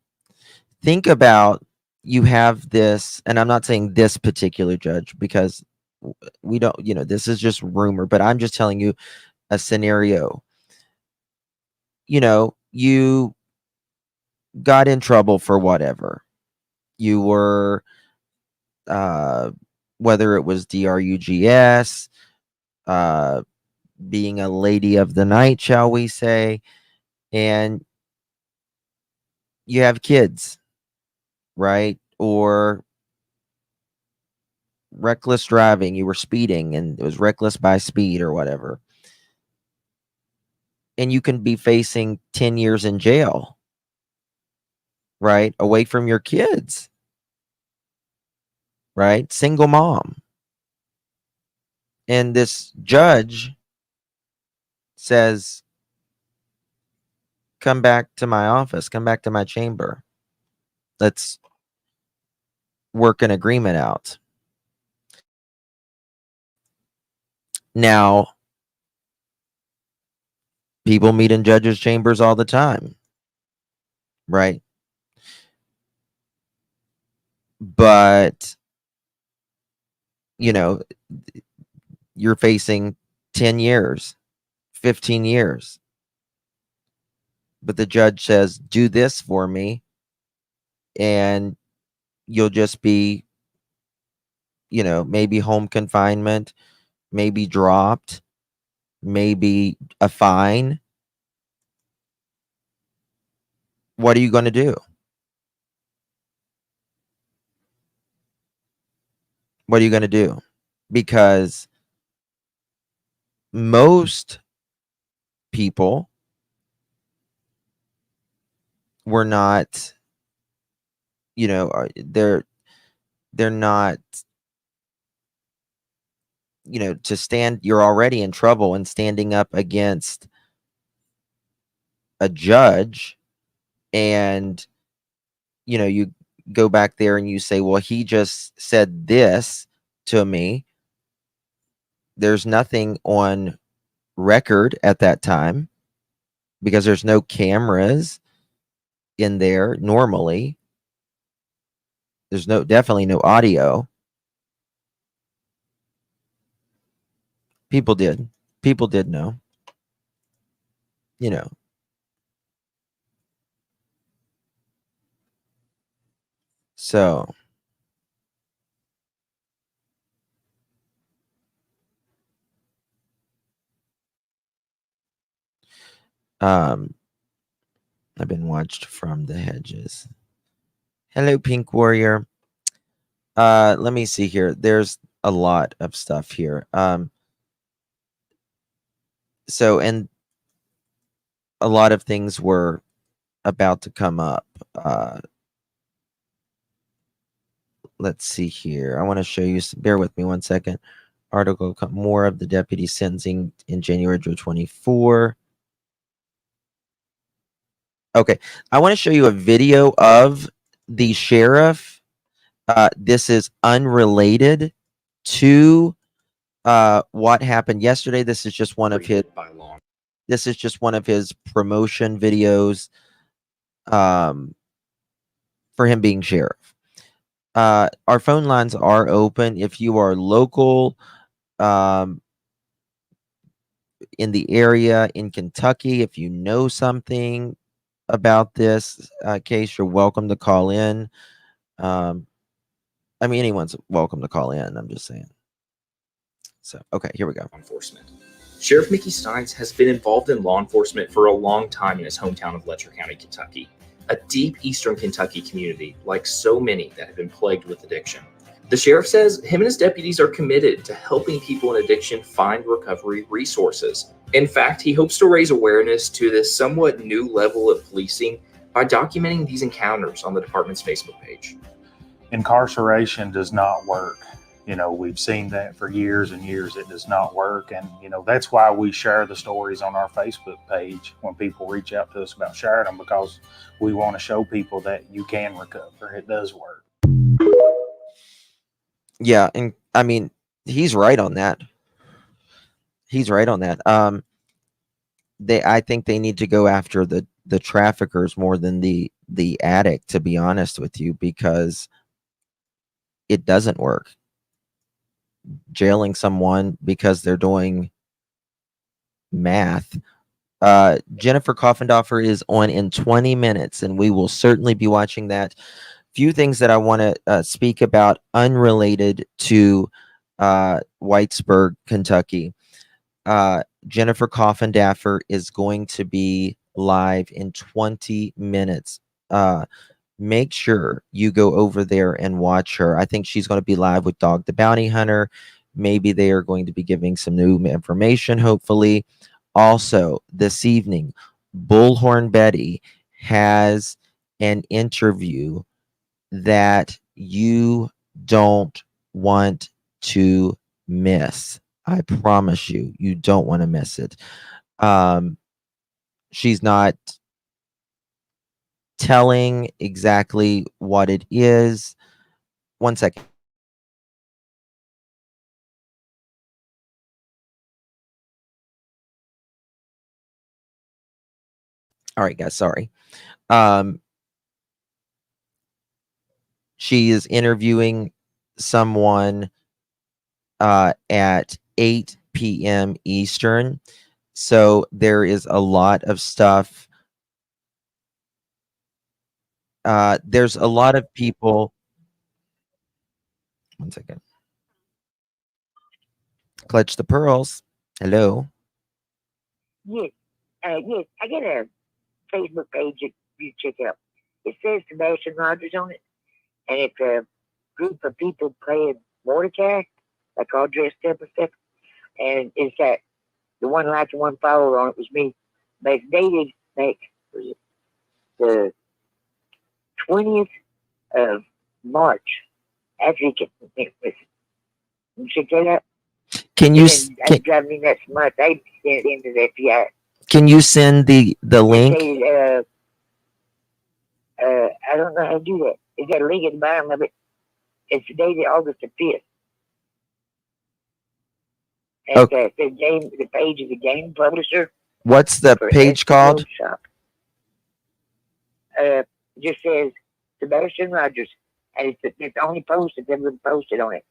Think about, you have this, and I'm not saying this particular judge because we don't, you know, this is just rumor, but I'm just telling you a scenario. You know, you got in trouble for whatever. You were, whether it was DRUGS, being a lady of the night, shall we say, and you have kids, right? Or reckless driving, you were speeding and it was reckless by speed or whatever. And you can be facing 10 years in jail, right? Away from your kids, right? Single mom. And this judge says, come back to my office, come back to my chamber. Let's work an agreement out. Now, people meet in judges' chambers all the time, right? But, you know, you're facing 10 years, 15 years. But the judge says, do this for me, and you'll just be, you know, maybe home confinement, maybe dropped, maybe a fine. What are you going to do? What are you going to do? Because most people were not, you know, they're not, you know, to stand, you're already in trouble, and standing up against a judge, and, you know, you go back there and you say, well, he just said this to me. There's nothing on record at that time because there's no cameras in there normally. There's definitely no audio. People did know, you know. So, I've been watched from the hedges. Hello, Pink Warrior. Let me see here. There's a lot of stuff here. So, and a lot of things were about to come up. Let's see here. I want to show you. Bear with me one second. Article, more of the deputy sentencing in January 24. Okay, I want to show you a video of the sheriff. This is unrelated to what happened yesterday. This is just one of his. This is just one of his promotion videos for him being sheriff. Our phone lines are open if you are local, in the area in Kentucky. If you know something about this case, you're welcome to call in. I mean, anyone's welcome to call in. I'm just saying. So, okay, here we go. Enforcement. Sheriff Mickey Steins has been involved in law enforcement for a long time in his hometown of Letcher County, Kentucky, a deep eastern Kentucky community like so many that have been plagued with addiction. The sheriff says him and his deputies are committed to helping people in addiction find recovery resources. In fact, he hopes to raise awareness to this somewhat new level of policing by documenting these encounters on the department's Facebook page. Incarceration does not work. You know, we've seen that for years and years. It does not work. And, you know, that's why we share the stories on our Facebook page when people reach out to us about sharing them, because we want to show people that you can recover. It does work. Yeah, and I mean, he's right on that. He's right on that. I think they need to go after the traffickers more than the addict, to be honest with you, because it doesn't work. Jailing someone because they're doing math. Jennifer Coffendoffer is on in 20 minutes, and we will certainly be watching that. Few things that I want to speak about unrelated to Whitesburg, Kentucky. Jennifer Coffendoffer is going to be live in 20 minutes. Make sure you go over there and watch her. I think she's going to be live with Dog the Bounty Hunter. Maybe they are going to be giving some new information, hopefully. Also, this evening, Bullhorn Betty has an interview that you don't want to miss. I promise you, you don't want to miss it. She's not telling exactly what it is. One second. All right, guys, sorry. She is interviewing someone at 8 p.m. Eastern. So there is a lot of stuff. There's a lot of people. One second. Clutch the Pearls. Hello. Yes, yes, I got a Facebook page that you check out. It says Sebastian Rogers on it, and it's a group of people playing Mordecai, like all dressed up and stuff. And it's that the one like and one follower on it was me. But it's dated back the 20th of March. After you can check that out. Can you? I drive me nuts much. I sent it into the FBI. Can you send the link? I don't know how to do that. It's got a link at the bottom of it. It's dated August the 5th. And Okay. The page is a game publisher. What's the page called? It just says Sebastian Rogers, and it's the only post that's ever been posted on it.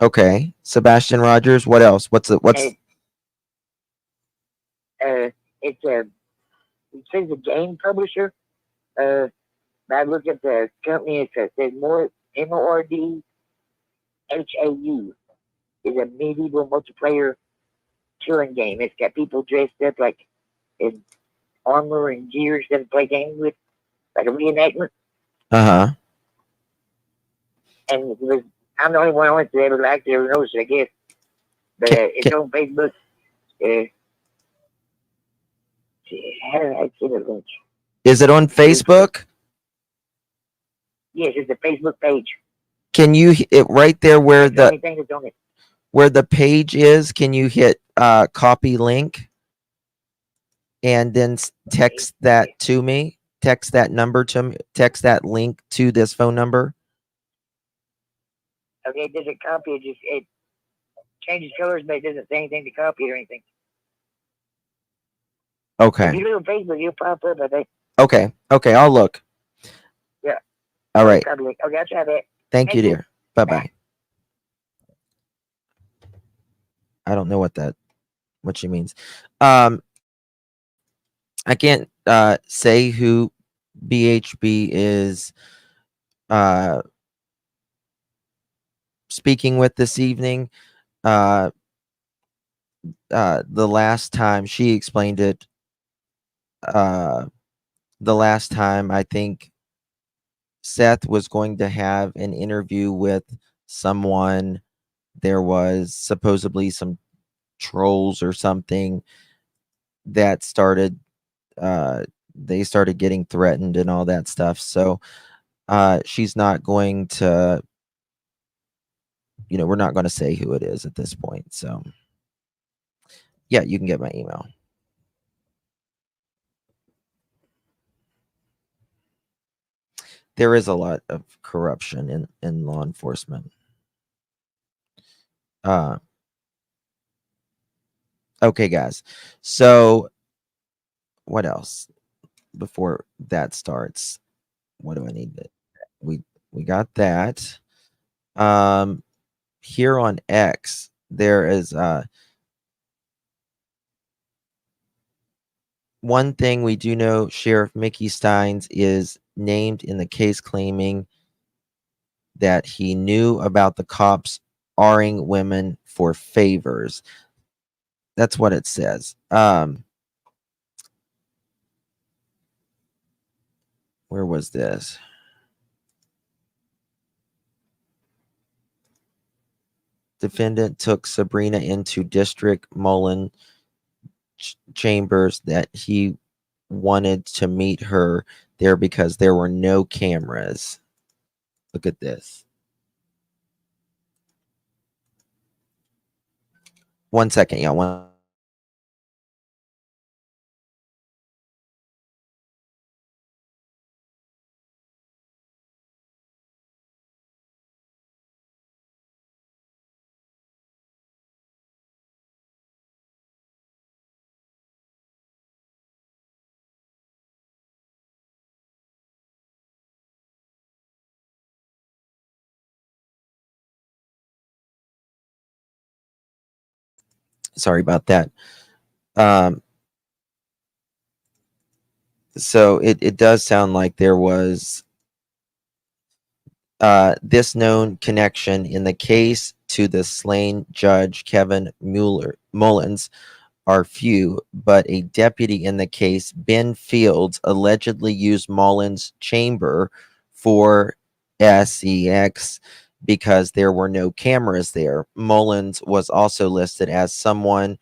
Okay, Sebastian Rogers. What else? What's It's it says a game publisher. I looked at the company. It says Mordhau. Is a medieval multiplayer killing game. It's got people dressed up like in armor and gear that play games with, like a reenactment. Uh-huh. And I'm the only one on it that ever liked it or noticed it, I guess. But it's on Facebook. How do I get a link? Is it on Facebook? Yes, it's a Facebook page. Can you it right there where That's the only thing that's on it. where the page is? Can you hit copy link and then text that to me? Text that number to me. Text that link to this phone number. Okay, it doesn't copy it. It changes colors, but it doesn't say anything to copy it or anything. Okay. If you look on Facebook, you'll pop up, I think. Okay. Okay. I'll look. Yeah. All right. Okay, I'll try that. Thank you, Thank you. dear. Bye-bye. I don't know what she means. I can't say who BHB is speaking with this evening. The last time she explained it, the last time I think Seth was going to have an interview with someone, there was supposedly some trolls or something that started they started getting threatened and all that stuff. So she's not going to, we're not going to say who it is at this point. So yeah, you can get my email. There is a lot of corruption in law enforcement. Okay, guys. So what else before that starts? What do I need? We got that. Here on X, there is one thing we do know. Sheriff Mickey Steins is named in the case, claiming that he knew about the cops R-ing women for favors. That's what it says. Where was this? Defendant took Sabrina into District Mullen chambers that he wanted to meet her there because there were no cameras. Look at this. 1 second, yeah. Sorry about that. So it does sound like there was this known connection in the case to the slain judge Kevin Mullins are few, but a deputy in the case, Ben Fields, allegedly used Mullins' chamber for SEX because there were no cameras there. Mullins was also listed as someone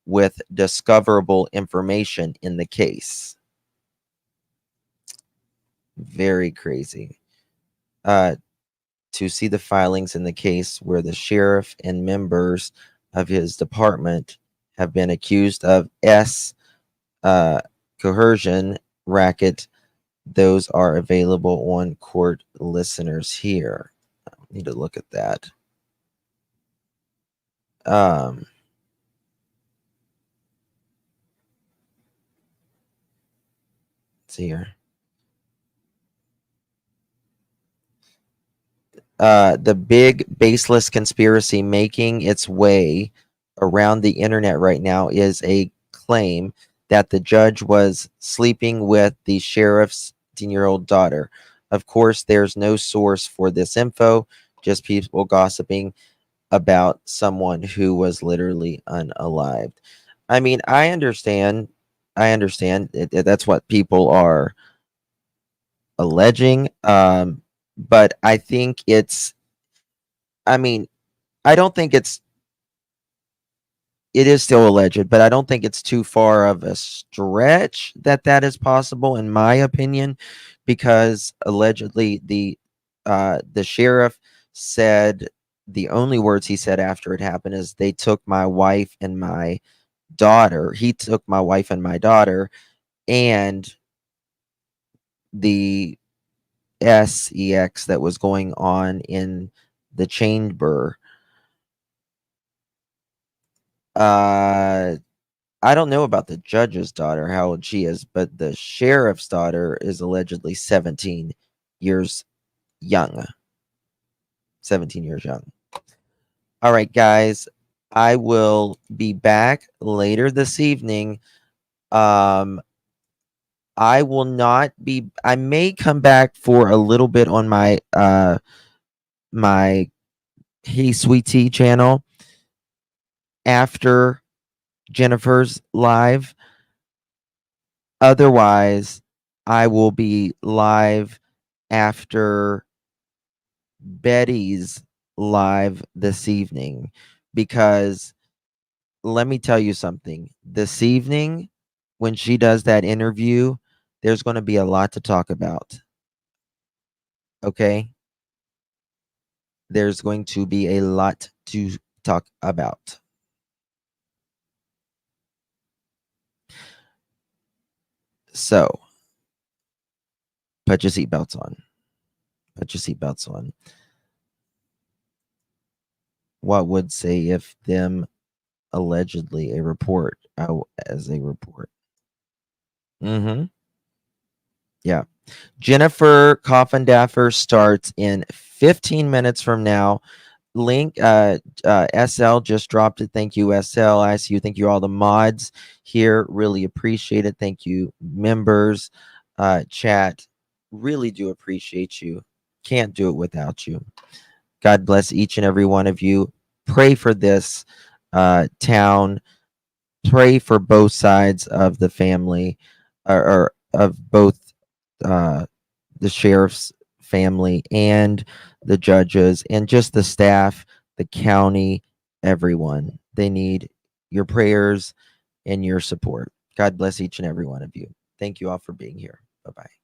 with discoverable information in the case. Very crazy. To see the filings in the case where the sheriff and members of his department have been accused of coercion racket, those are available on court listeners here. I need to look at that. Let's see here. The big baseless conspiracy making its way around the internet right now is a claim that the judge was sleeping with the sheriff's 10-year-old daughter. Of course, there's no source for this info, just people gossiping about someone who was literally unalived. I mean, I understand. That's what people are alleging. But I think I don't think it is still alleged, but I don't think it's too far of a stretch that is possible, in my opinion, because allegedly the sheriff said the only words he said after it happened is they took my wife and my daughter. He took my wife and my daughter, and the sex that was going on in the chamber. I don't know about the judge's daughter, how old she is, but the sheriff's daughter is allegedly 17 years young. 17 years young. All right, guys. I will be back later this evening. I will not be, I may come back for a little bit on my my Hey Sweet Tea channel after Jennifer's live. Otherwise, I will be live after Betty's live this evening, because let me tell you something. This evening, when she does that interview, there's going to be a lot to talk about. Okay? There's going to be a lot to talk about. So, put your seatbelts on. Put your seatbelts on. What would say if them allegedly a report as a report? Yeah. Jennifer Coffindaffer starts in 15 minutes from now. Link SL just dropped it. Thank you, SL. I see you. Thank you, all the mods here. Really appreciate it. Thank you, members, chat. Really do appreciate you. Can't do it without you. God bless each and every one of you. Pray for this town. Pray for both sides of the family, or of both the sheriff's family and the judges and just the staff, the county, everyone. They need your prayers and your support. God bless each and every one of you. Thank you all for being here. Bye-bye.